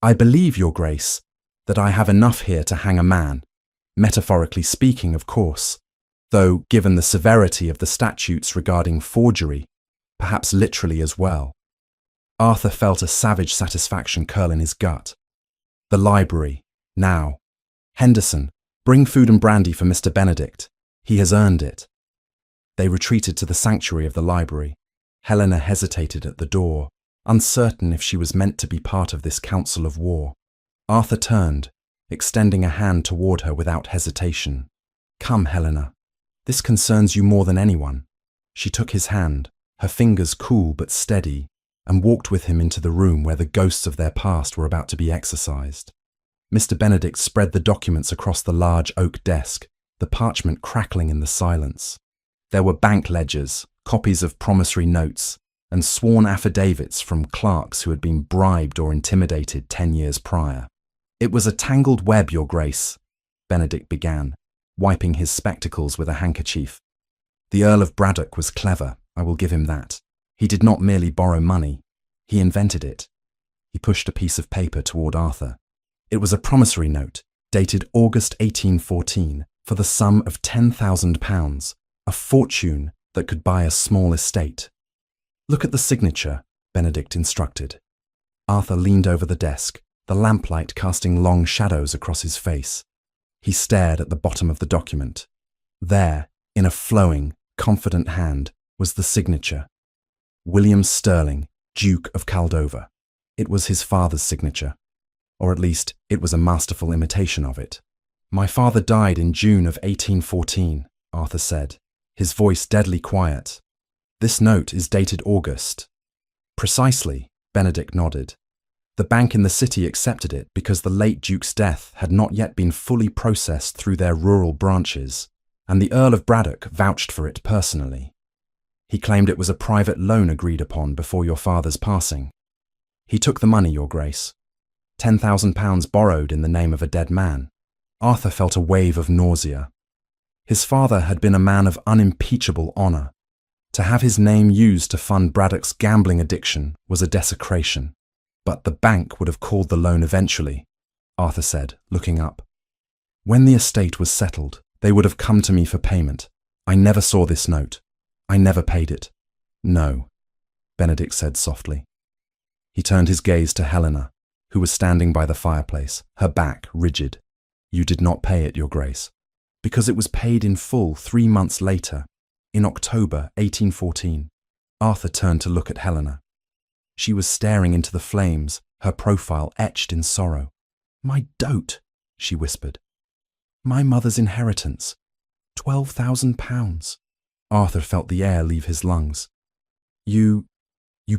"I believe, Your Grace, that I have enough here to hang a man, metaphorically speaking, of course, though given the severity of the statutes regarding forgery, perhaps literally as well." Arthur felt a savage satisfaction curl in his gut. The library, now. "Henderson, bring food and brandy for Mr. Benedict. He has earned it." They retreated to the sanctuary of the library. Helena hesitated at the door, uncertain if she was meant to be part of this council of war. Arthur turned, extending a hand toward her without hesitation. "Come, Helena. This concerns you more than anyone." She took his hand, her fingers cool but steady, and walked with him into the room where the ghosts of their past were about to be exorcised. Mr. Benedict spread the documents across the large oak desk, the parchment crackling in the silence. There were bank ledgers, copies of promissory notes, and sworn affidavits from clerks who had been bribed or intimidated 10 years prior. "It was a tangled web, Your Grace," Benedict began, wiping his spectacles with a handkerchief. "The Earl of Braddock was clever, I will give him that. He did not merely borrow money, he invented it." He pushed a piece of paper toward Arthur. It was a promissory note, dated August 1814, for the sum of £10,000, a fortune that could buy a small estate. "Look at the signature," Benedict instructed. Arthur leaned over the desk, the lamplight casting long shadows across his face. He stared at the bottom of the document, There, in a flowing, confident hand, was the signature. William Sterling, Duke of Caldova. It was his father's signature, or at least it was a masterful imitation of it. "My father died in June of 1814, Arthur said, his voice deadly quiet. "This note is dated August." "Precisely," Benedict nodded. "The bank in the city accepted it because the late Duke's death had not yet been fully processed through their rural branches, and the Earl of Braddock vouched for it personally. He claimed it was a private loan agreed upon before your father's passing. He took the money, Your Grace. £10,000 borrowed in the name of a dead man." Arthur felt a wave of nausea. His father had been a man of unimpeachable honour. To have his name used to fund Braddock's gambling addiction was a desecration. "But the bank would have called the loan eventually," Arthur said, looking up. "When the estate was settled, they would have come to me for payment. I never saw this note. I never paid it." "No," Benedict said softly. He turned his gaze to Helena, who was standing by the fireplace, her back rigid. "You did not pay it, Your Grace, because it was paid in full 3 months later, in October 1814. Arthur turned to look at Helena. She was staring into the flames, her profile etched in sorrow. "My dote," she whispered. "My mother's inheritance. £12,000. Arthur felt the air leave his lungs. You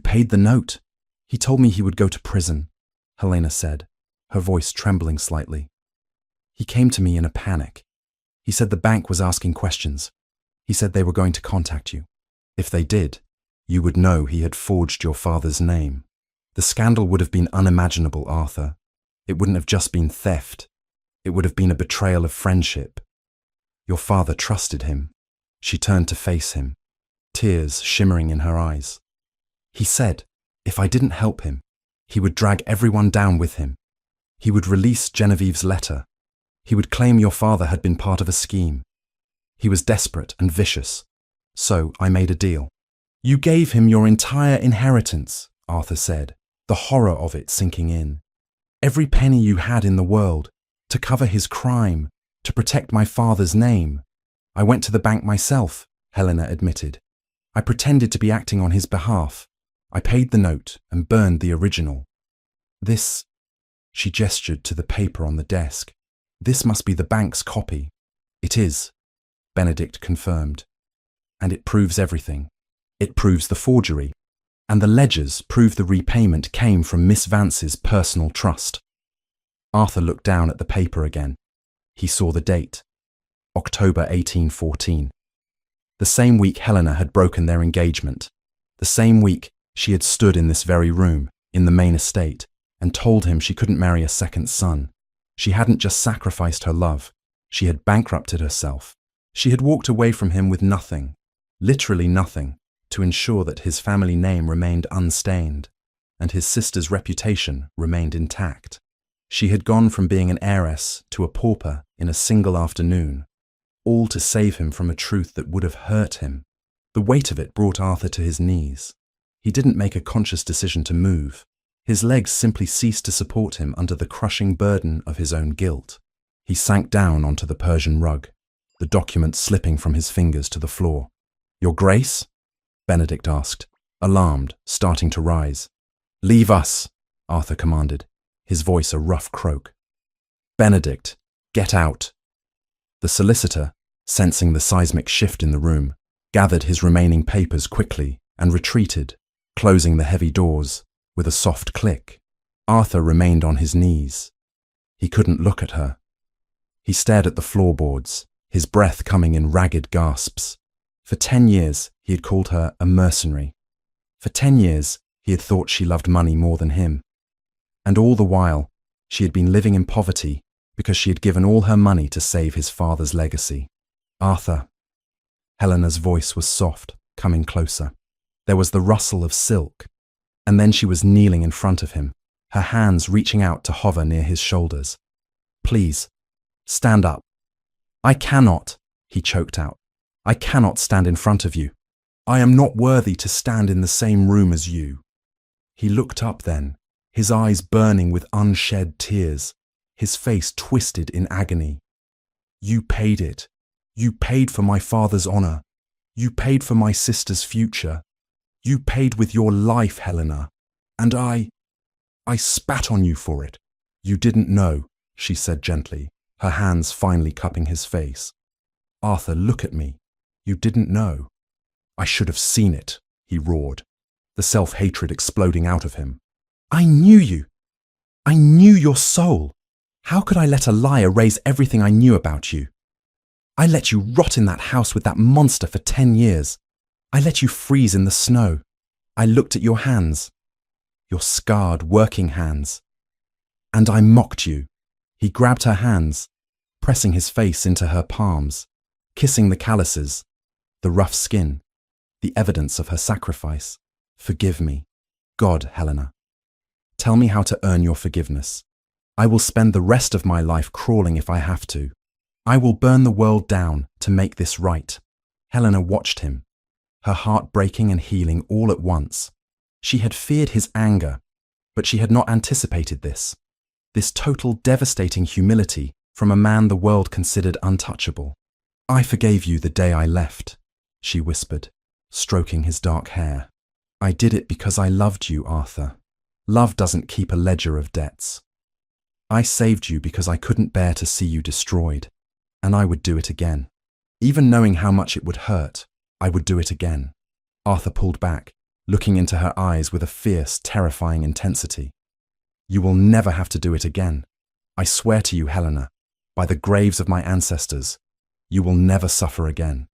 paid the note. He told me he would go to prison," Helena said, her voice trembling slightly. "He came to me in a panic. He said the bank was asking questions. He said they were going to contact you. If they did, you would know he had forged your father's name. The scandal would have been unimaginable, Arthur. It wouldn't have just been theft. It would have been a betrayal of friendship. Your father trusted him." She turned to face him, tears shimmering in her eyes. "He said, if I didn't help him, he would drag everyone down with him. He would release Genevieve's letter. He would claim your father had been part of a scheme. He was desperate and vicious. So I made a deal." "You gave him your entire inheritance," Arthur said, the horror of it sinking in. "Every penny you had in the world, to cover his crime, to protect my father's name. I went to the bank myself," Helena admitted. "I pretended to be acting on his behalf. I paid the note and burned the original. This," she gestured to the paper on the desk, "this must be the bank's copy." "It is," Benedict confirmed. "And it proves everything. It proves the forgery. And the ledgers prove the repayment came from Miss Vance's personal trust." Arthur looked down at the paper again. He saw the date. October 1814. The same week Helena had broken their engagement. The same week she had stood in this very room, in the main estate, and told him she couldn't marry a second son. She hadn't just sacrificed her love, she had bankrupted herself. She had walked away from him with nothing, literally nothing, to ensure that his family name remained unstained, and his sister's reputation remained intact. She had gone from being an heiress to a pauper in a single afternoon, all to save him from a truth that would have hurt him. The weight of it brought Arthur to his knees. He didn't make a conscious decision to move. His legs simply ceased to support him under the crushing burden of his own guilt. He sank down onto the Persian rug, the document slipping from his fingers to the floor. "Your Grace?" Benedict asked, alarmed, starting to rise. "Leave us," Arthur commanded, his voice a rough croak. "Benedict, get out." The solicitor, sensing the seismic shift in the room, gathered his remaining papers quickly and retreated, closing the heavy doors with a soft click. Arthur remained on his knees. He couldn't look at her. He stared at the floorboards, his breath coming in ragged gasps. For 10 years, he had called her a mercenary. For 10 years, he had thought she loved money more than him. And all the while, she had been living in poverty because she had given all her money to save his father's legacy. "Arthur." Helena's voice was soft, coming closer. There was the rustle of silk, and then she was kneeling in front of him, her hands reaching out to hover near his shoulders. "Please, stand up." "I cannot," he choked out. "I cannot stand in front of you. I am not worthy to stand in the same room as you." He looked up then, his eyes burning with unshed tears, his face twisted in agony. "You paid it. You paid for my father's honor. You paid for my sister's future. You paid with your life, Helena. And I spat on you for it. You didn't know, she said gently, her hands finally cupping his face. Arthur, look at me. You didn't know. I should have seen it, he roared, the self-hatred exploding out of him. I knew you. I knew your soul. How could I let a lie erase everything I knew about you? I let you rot in that house with that monster for 10 years. I let you freeze in the snow. I looked at your hands, your scarred, working hands. And I mocked you. He grabbed her hands, pressing his face into her palms, kissing the calluses, the rough skin, the evidence of her sacrifice. Forgive me, God, Helena. Tell me how to earn your forgiveness. I will spend the rest of my life crawling if I have to. I will burn the world down to make this right. Helena watched him, her heart breaking and healing all at once. She had feared his anger, but she had not anticipated this total devastating humility from a man the world considered untouchable. I forgave you the day I left, she whispered, stroking his dark hair. I did it because I loved you, Arthur. Love doesn't keep a ledger of debts. I saved you because I couldn't bear to see you destroyed, and I would do it again. Even knowing how much it would hurt, I would do it again. Arthur pulled back, looking into her eyes with a fierce, terrifying intensity. You will never have to do it again. I swear to you, Helena, by the graves of my ancestors, you will never suffer again.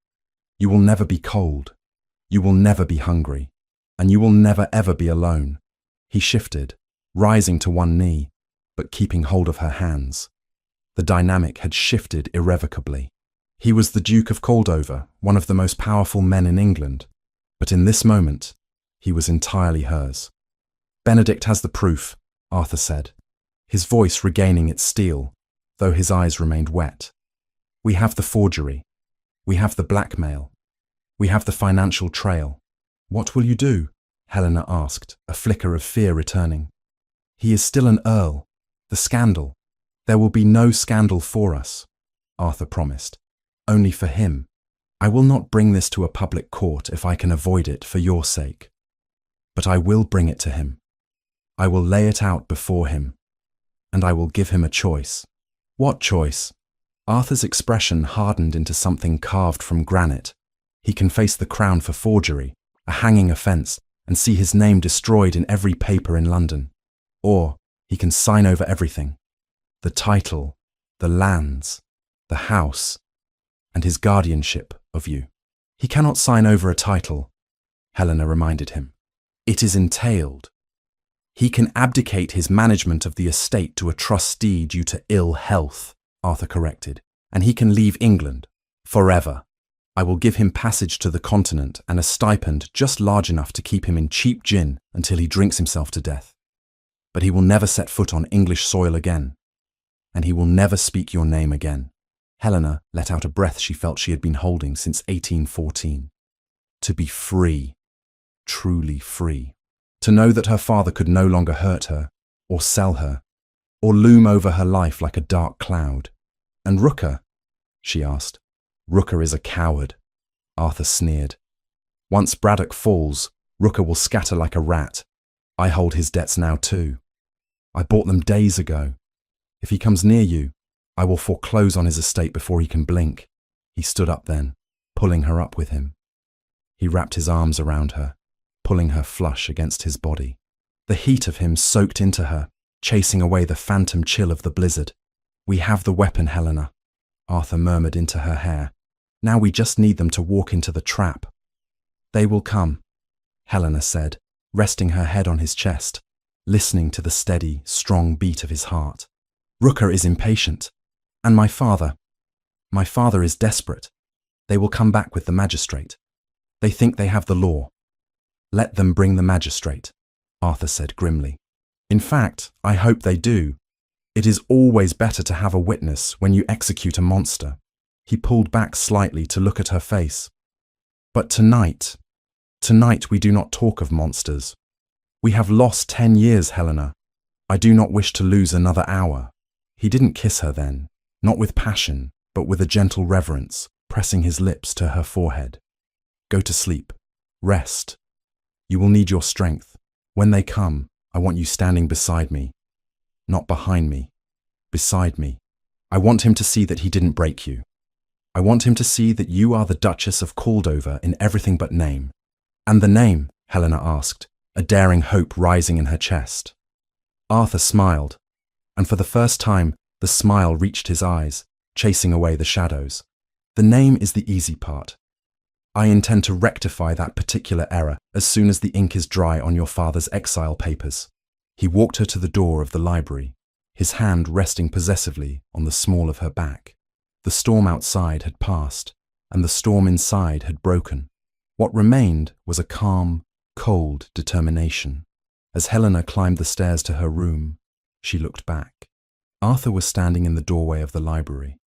You will never be cold. You will never be hungry. And you will never ever be alone. He shifted, rising to one knee, but keeping hold of her hands. The dynamic had shifted irrevocably. He was the Duke of Caldover, one of the most powerful men in England, but in this moment, he was entirely hers. Benedict has the proof, Arthur said, his voice regaining its steel, though his eyes remained wet. We have the forgery. We have the blackmail. We have the financial trail. What will you do? Helena asked, a flicker of fear returning. He is still an earl. The scandal. There will be no scandal for us, Arthur promised. Only for him. I will not bring this to a public court if I can avoid it for your sake. But I will bring it to him. I will lay it out before him. And I will give him a choice. What choice? Arthur's expression hardened into something carved from granite. He can face the crown for forgery, a hanging offence, and see his name destroyed in every paper in London. Or he can sign over everything. The title, the lands, the house, and his guardianship of you. He cannot sign over a title, Helena reminded him. It is entailed. He can abdicate his management of the estate to a trustee due to ill health, Arthur corrected, and he can leave England, forever. I will give him passage to the continent and a stipend just large enough to keep him in cheap gin until he drinks himself to death. But he will never set foot on English soil again, and he will never speak your name again. Helena let out a breath she felt she had been holding since 1814. To be free, truly free. To know that her father could no longer hurt her, or sell her, or loom over her life like a dark cloud. And Rooker? She asked. Rooker is a coward, Arthur sneered. Once Braddock falls, Rooker will scatter like a rat. I hold his debts now too. I bought them days ago. If he comes near you, I will foreclose on his estate before he can blink. He stood up then, pulling her up with him. He wrapped his arms around her, pulling her flush against his body. The heat of him soaked into her, chasing away the phantom chill of the blizzard. We have the weapon, Helena, Arthur murmured into her hair. Now we just need them to walk into the trap. They will come, Helena said, resting her head on his chest, listening to the steady, strong beat of his heart. Rooker is impatient. And my father is desperate. They will come back with the magistrate. They think they have the law. Let them bring the magistrate, Arthur said grimly. In fact, I hope they do. It is always better to have a witness when you execute a monster. He pulled back slightly to look at her face. But tonight we do not talk of monsters. We have lost 10 years, Helena. I do not wish to lose another hour. He didn't kiss her then, not with passion, but with a gentle reverence, pressing his lips to her forehead. Go to sleep. Rest. You will need your strength. When they come, I want you standing beside me. Not behind me. Beside me. I want him to see that he didn't break you. I want him to see that you are the Duchess of Caldover in everything but name. And the name? Helena asked, a daring hope rising in her chest. Arthur smiled, and for the first time, the smile reached his eyes, chasing away the shadows. The name is the easy part. I intend to rectify that particular error as soon as the ink is dry on your father's exile papers. He walked her to the door of the library, his hand resting possessively on the small of her back. The storm outside had passed, and the storm inside had broken. What remained was a calm, cold determination. As Helena climbed the stairs to her room, she looked back. Arthur was standing in the doorway of the library,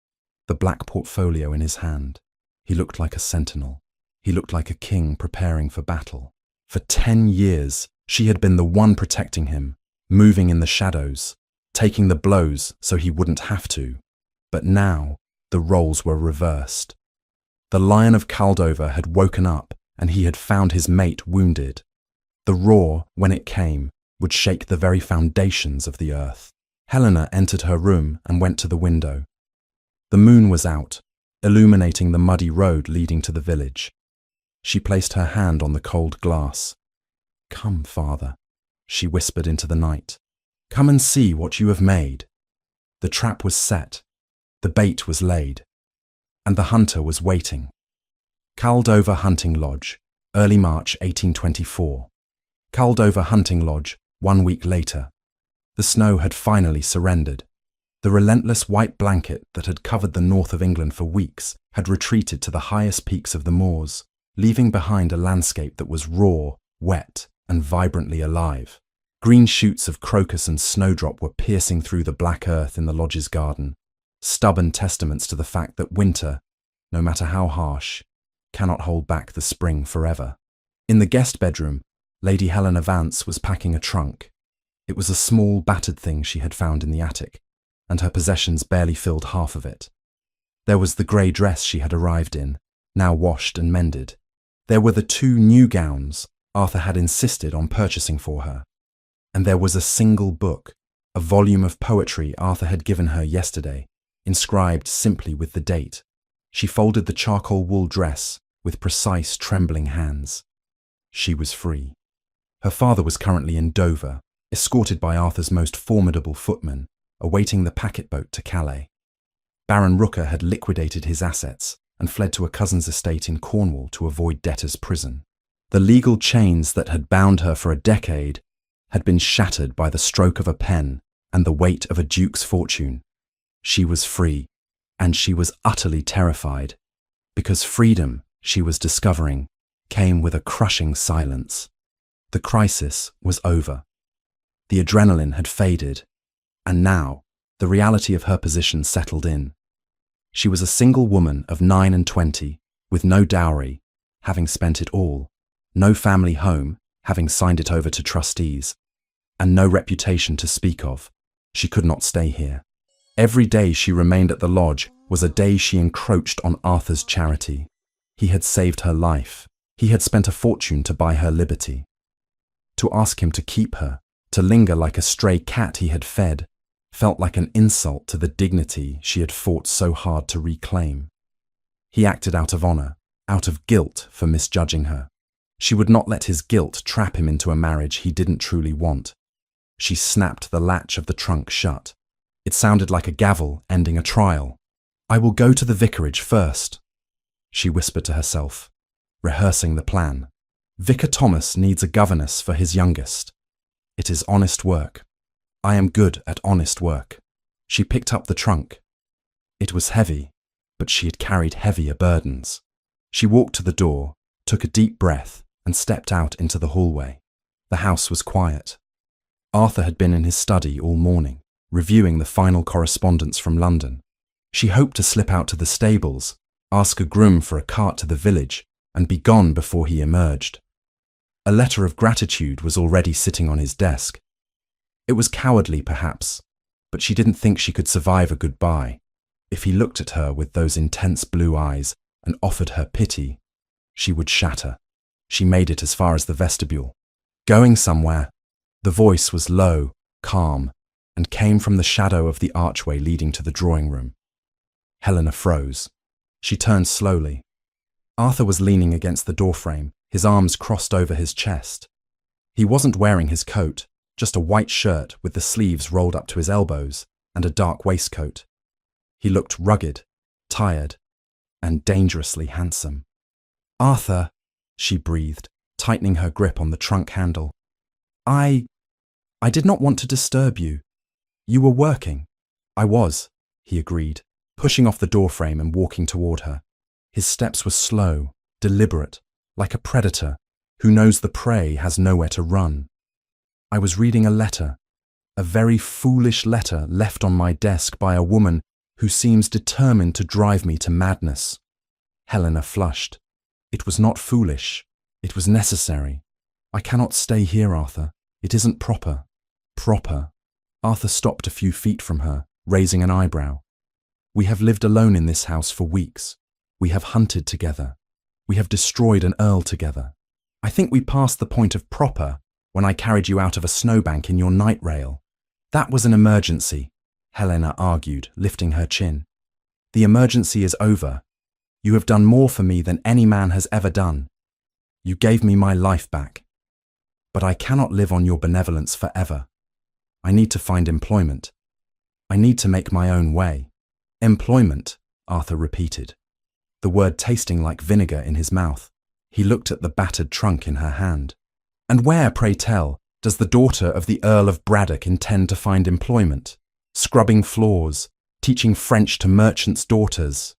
the black portfolio in his hand. He looked like a sentinel. He looked like a king preparing for battle. For 10 years, she had been the one protecting him, moving in the shadows, taking the blows so he wouldn't have to. But now, the roles were reversed. The Lion of Caldover had woken up, and he had found his mate wounded. The roar, when it came, would shake the very foundations of the earth. Helena entered her room and went to the window. The moon was out, illuminating the muddy road leading to the village. She placed her hand on the cold glass. Come, father, she whispered into the night. Come and see what you have made. The trap was set, the bait was laid, and the hunter was waiting. Caldover Hunting Lodge, early March 1824. Caldover Hunting Lodge, 1 week later. The snow had finally surrendered. The relentless white blanket that had covered the north of England for weeks had retreated to the highest peaks of the moors, leaving behind a landscape that was raw, wet, and vibrantly alive. Green shoots of crocus and snowdrop were piercing through the black earth in the lodge's garden, stubborn testaments to the fact that winter, no matter how harsh, cannot hold back the spring forever. In the guest bedroom, Lady Helena Vance was packing a trunk. It was a small, battered thing she had found in the attic, and her possessions barely filled half of it. There was the grey dress she had arrived in, now washed and mended. There were the 2 new gowns Arthur had insisted on purchasing for her. And there was a single book, a volume of poetry Arthur had given her yesterday, inscribed simply with the date. She folded the charcoal wool dress with precise, trembling hands. She was free. Her father was currently in Dover, escorted by Arthur's most formidable footman, awaiting the packet boat to Calais. Baron Rooker had liquidated his assets and fled to a cousin's estate in Cornwall to avoid debtor's prison. The legal chains that had bound her for a decade had been shattered by the stroke of a pen and the weight of a duke's fortune. She was free, and she was utterly terrified, because freedom, she was discovering, came with a crushing silence. The crisis was over. The adrenaline had faded, and now the reality of her position settled in. She was a single woman of 29, with no dowry, having spent it all, no family home, having signed it over to trustees, and no reputation to speak of. She could not stay here. Every day she remained at the lodge was a day she encroached on Arthur's charity. He had saved her life. He had spent a fortune to buy her liberty. To ask him to keep her, to linger like a stray cat he had fed, felt like an insult to the dignity she had fought so hard to reclaim. He acted out of honor, out of guilt for misjudging her. She would not let his guilt trap him into a marriage he didn't truly want. She snapped the latch of the trunk shut. It sounded like a gavel ending a trial. I will go to the vicarage first, she whispered to herself, rehearsing the plan. Vicar Thomas needs a governess for his youngest. It is honest work. I am good at honest work. She picked up the trunk. It was heavy, but she had carried heavier burdens. She walked to the door, took a deep breath, and stepped out into the hallway. The house was quiet. Arthur had been in his study all morning, reviewing the final correspondence from London. She hoped to slip out to the stables, ask a groom for a cart to the village, and be gone before he emerged. A letter of gratitude was already sitting on his desk. It was cowardly, perhaps, but she didn't think she could survive a goodbye. If he looked at her with those intense blue eyes, and offered her pity, she would shatter. She made it as far as the vestibule. Going somewhere. The voice was low, calm, and came from the shadow of the archway leading to the drawing room. Helena froze. She turned slowly. Arthur was leaning against the doorframe, his arms crossed over his chest. He wasn't wearing his coat, just a white shirt with the sleeves rolled up to his elbows and a dark waistcoat. He looked rugged, tired, and dangerously handsome. "Arthur," she breathed, tightening her grip on the trunk handle. I did not want to disturb you. You were working." "I was," he agreed, pushing off the doorframe and walking toward her. His steps were slow, deliberate, like a predator who knows the prey has nowhere to run. "I was reading a letter, a very foolish letter left on my desk by a woman who seems determined to drive me to madness." Helena flushed. "It was not foolish. It was necessary. I cannot stay here, Arthur. It isn't proper." "Proper?" Arthur stopped a few feet from her, raising an eyebrow. "We have lived alone in this house for weeks. We have hunted together. We have destroyed an earl together. I think we passed the point of proper when I carried you out of a snowbank in your night rail. That was an emergency," Helena argued, lifting her chin. "The emergency is over. You have done more for me than any man has ever done. You gave me my life back. But I cannot live on your benevolence forever. I need to find employment. I need to make my own way." "Employment," Arthur repeated, the word tasting like vinegar in his mouth. He looked at the battered trunk in her hand. "And where, pray tell, does the daughter of the Earl of Braddock intend to find employment? Scrubbing floors, teaching French to merchants' daughters."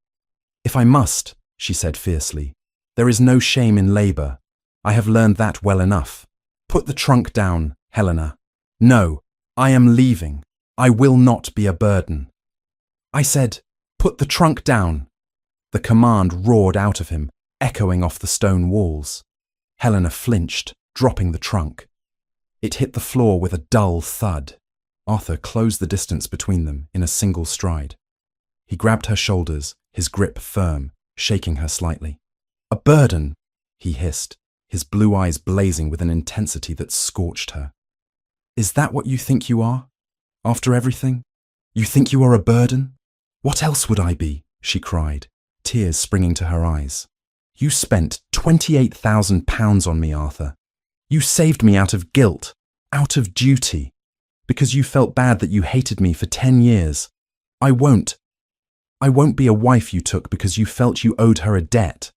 "If I must," she said fiercely, "there is no shame in labour. I have learned that well enough. Put the trunk down, Helena. No, I am leaving. I will not be a burden." "I said, put the trunk down." The command roared out of him, echoing off the stone walls. Helena flinched, dropping the trunk. It hit the floor with a dull thud. Arthur closed the distance between them in a single stride. He grabbed her shoulders, his grip firm, shaking her slightly. "A burden," he hissed, his blue eyes blazing with an intensity that scorched her. "Is that what you think you are? After everything? You think you are a burden?" "What else would I be?" she cried, tears springing to her eyes. "You spent £28,000 on me, Arthur. You saved me out of guilt, out of duty, because you felt bad that you hated me for 10 years. I won't be a wife you took because you felt you owed her a debt."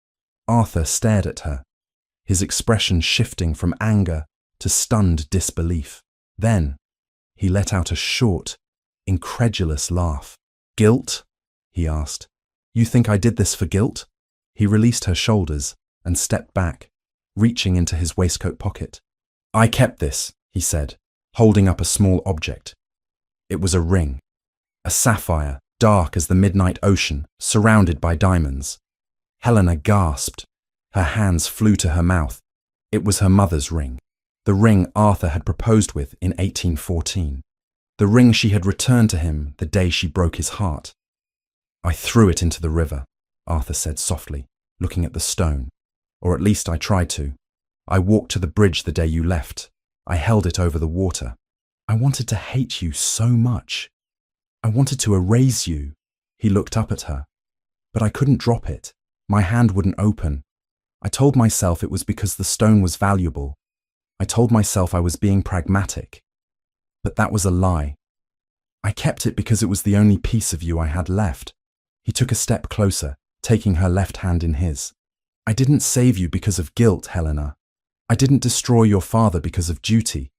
Arthur stared at her, his expression shifting from anger to stunned disbelief. Then he let out a short, incredulous laugh. "Guilt?" he asked. "You think I did this for guilt?" He released her shoulders and stepped back, reaching into his waistcoat pocket. "I kept this," he said, holding up a small object. It was a ring, a sapphire, dark as the midnight ocean, surrounded by diamonds. Helena gasped. Her hands flew to her mouth. It was her mother's ring, the ring Arthur had proposed with in 1814, the ring she had returned to him the day she broke his heart. "I threw it into the river," Arthur said softly, looking at the stone. "Or at least I tried to. I walked to the bridge the day you left. I held it over the water. I wanted to hate you so much. I wanted to erase you." He looked up at her. "But I couldn't drop it. My hand wouldn't open. I told myself it was because the stone was valuable. I told myself I was being pragmatic. But that was a lie. I kept it because it was the only piece of you I had left." He took a step closer, taking her left hand in his. "I didn't save you because of guilt, Helena. I didn't destroy your father because of duty.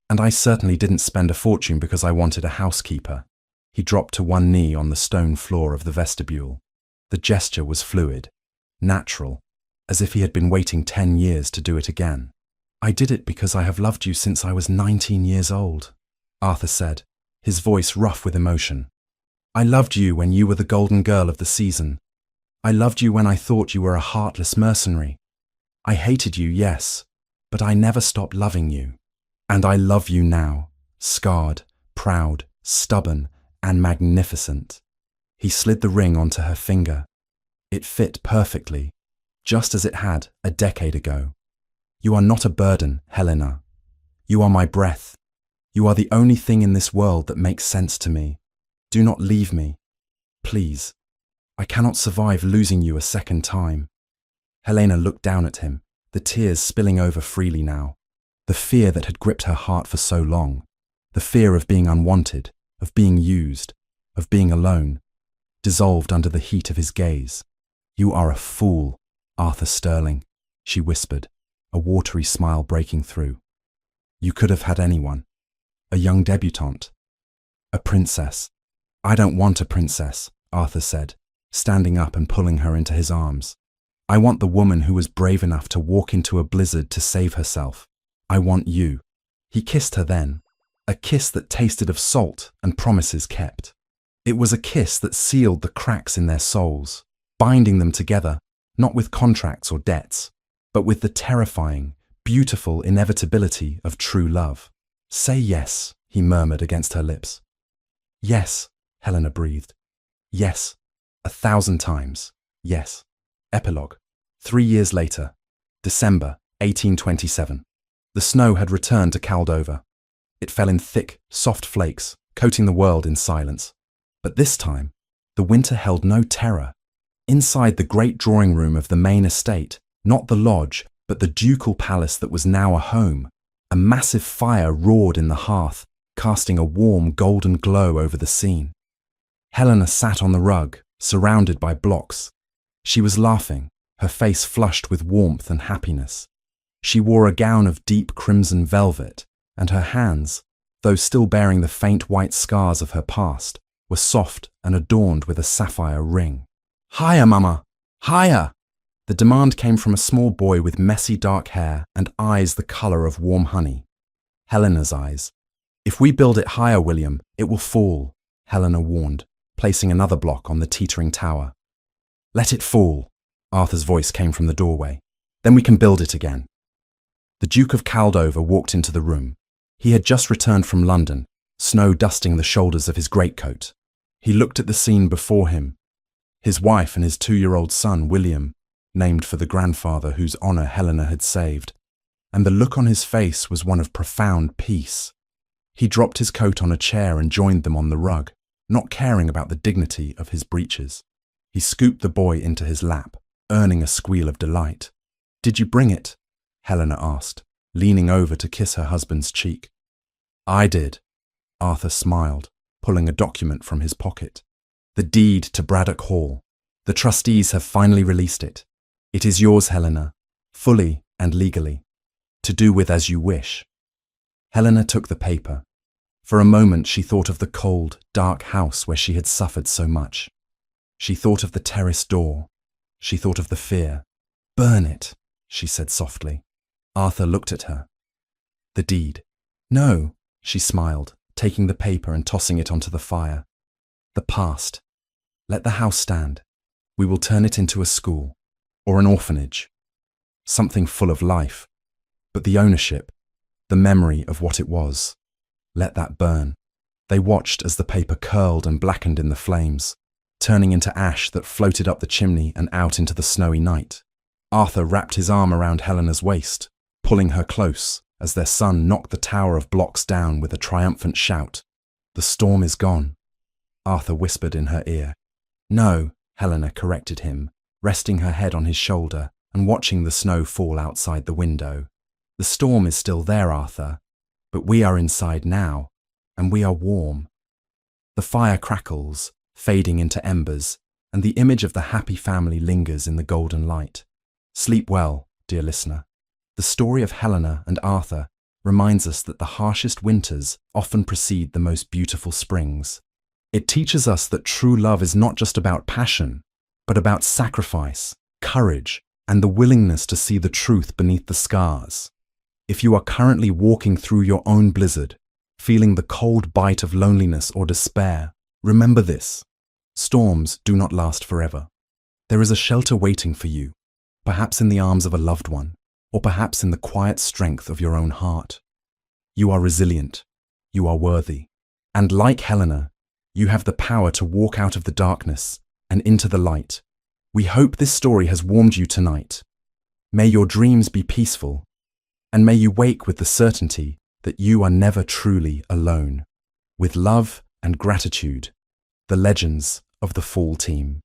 And I certainly didn't spend a fortune because I wanted a housekeeper." He dropped to one knee on the stone floor of the vestibule. The gesture was fluid, natural, as if he had been waiting 10 years to do it again. "I did it because I have loved you since I was 19 years old," Arthur said, his voice rough with emotion. "I loved you when you were the golden girl of the season. I loved you when I thought you were a heartless mercenary. I hated you, yes, but I never stopped loving you. And I love you now, scarred, proud, stubborn, and magnificent." He slid the ring onto her finger. It fit perfectly, just as it had a decade ago. You are not a burden, Helena. You are my breath. You are the only thing in this world that makes sense to me. Do not leave me. Please. I cannot survive losing you a second time. Helena looked down at him, the tears spilling over freely now. The fear that had gripped her heart for so long. The fear of being unwanted, of being used, of being alone, dissolved under the heat of his gaze. You are a fool, Arthur Sterling, she whispered, a watery smile breaking through. You could have had anyone. A young debutante. A princess. I don't want a princess, Arthur said, standing up and pulling her into his arms. I want the woman who was brave enough to walk into a blizzard to save herself. I want you. He kissed her then, a kiss that tasted of salt and promises kept. It was a kiss that sealed the cracks in their souls, binding them together, not with contracts or debts, but with the terrifying, beautiful inevitability of true love. Say yes, he murmured against her lips. Yes, Helena breathed. Yes, 1,000 times, yes. Epilogue. 3 years later, December 1827. The snow had returned to Caldova. It fell in thick, soft flakes, coating the world in silence. But this time, the winter held no terror. Inside the great drawing room of the main estate, not the lodge, but the ducal palace that was now a home, a massive fire roared in the hearth, casting a warm golden glow over the scene. Helena sat on the rug, surrounded by blocks. She was laughing, her face flushed with warmth and happiness. She wore a gown of deep crimson velvet, and her hands, though still bearing the faint white scars of her past, were soft and adorned with a sapphire ring. "Higher, Mama! Higher!" The demand came from a small boy with messy dark hair and eyes the colour of warm honey. Helena's eyes. "If we build it higher, William, it will fall," Helena warned, placing another block on the teetering tower. "Let it fall," Arthur's voice came from the doorway. "Then we can build it again." The Duke of Caldova walked into the room. He had just returned from London, snow dusting the shoulders of his greatcoat. He looked at the scene before him. His wife and his 2-year-old son, William, named for the grandfather whose honour Helena had saved, and the look on his face was one of profound peace. He dropped his coat on a chair and joined them on the rug, not caring about the dignity of his breeches. He scooped the boy into his lap, earning a squeal of delight. "Did you bring it?" Helena asked, leaning over to kiss her husband's cheek. "I did." Arthur smiled, pulling a document from his pocket. "The deed to Braddock Hall. The trustees have finally released it. It is yours, Helena, fully and legally, to do with as you wish." Helena took the paper. For a moment she thought of the cold, dark house where she had suffered so much. She thought of the terrace door. She thought of the fear. "Burn it," she said softly. Arthur looked at her. "The deed." "No," she smiled, taking the paper and tossing it onto the fire. "The past. Let the house stand. We will turn it into a school, or an orphanage. Something full of life. But the ownership, the memory of what it was, let that burn." They watched as the paper curled and blackened in the flames, turning into ash that floated up the chimney and out into the snowy night. Arthur wrapped his arm around Helena's waist, pulling her close as their son knocked the tower of blocks down with a triumphant shout. "The storm is gone," Arthur whispered in her ear. "No," Helena corrected him, resting her head on his shoulder and watching the snow fall outside the window. "The storm is still there, Arthur, but we are inside now, and we are warm." The fire crackles, fading into embers, and the image of the happy family lingers in the golden light. Sleep well, dear listener. The story of Helena and Arthur reminds us that the harshest winters often precede the most beautiful springs. It teaches us that true love is not just about passion, but about sacrifice, courage, and the willingness to see the truth beneath the scars. If you are currently walking through your own blizzard, feeling the cold bite of loneliness or despair, remember this: storms do not last forever. There is a shelter waiting for you, perhaps in the arms of a loved one, or perhaps in the quiet strength of your own heart. You are resilient, you are worthy, and like Helena, you have the power to walk out of the darkness and into the light, We hope this story has warmed you tonight. May your dreams be peaceful, and may you wake with the certainty that you are never truly alone. With love and gratitude, the legends of the Fall team.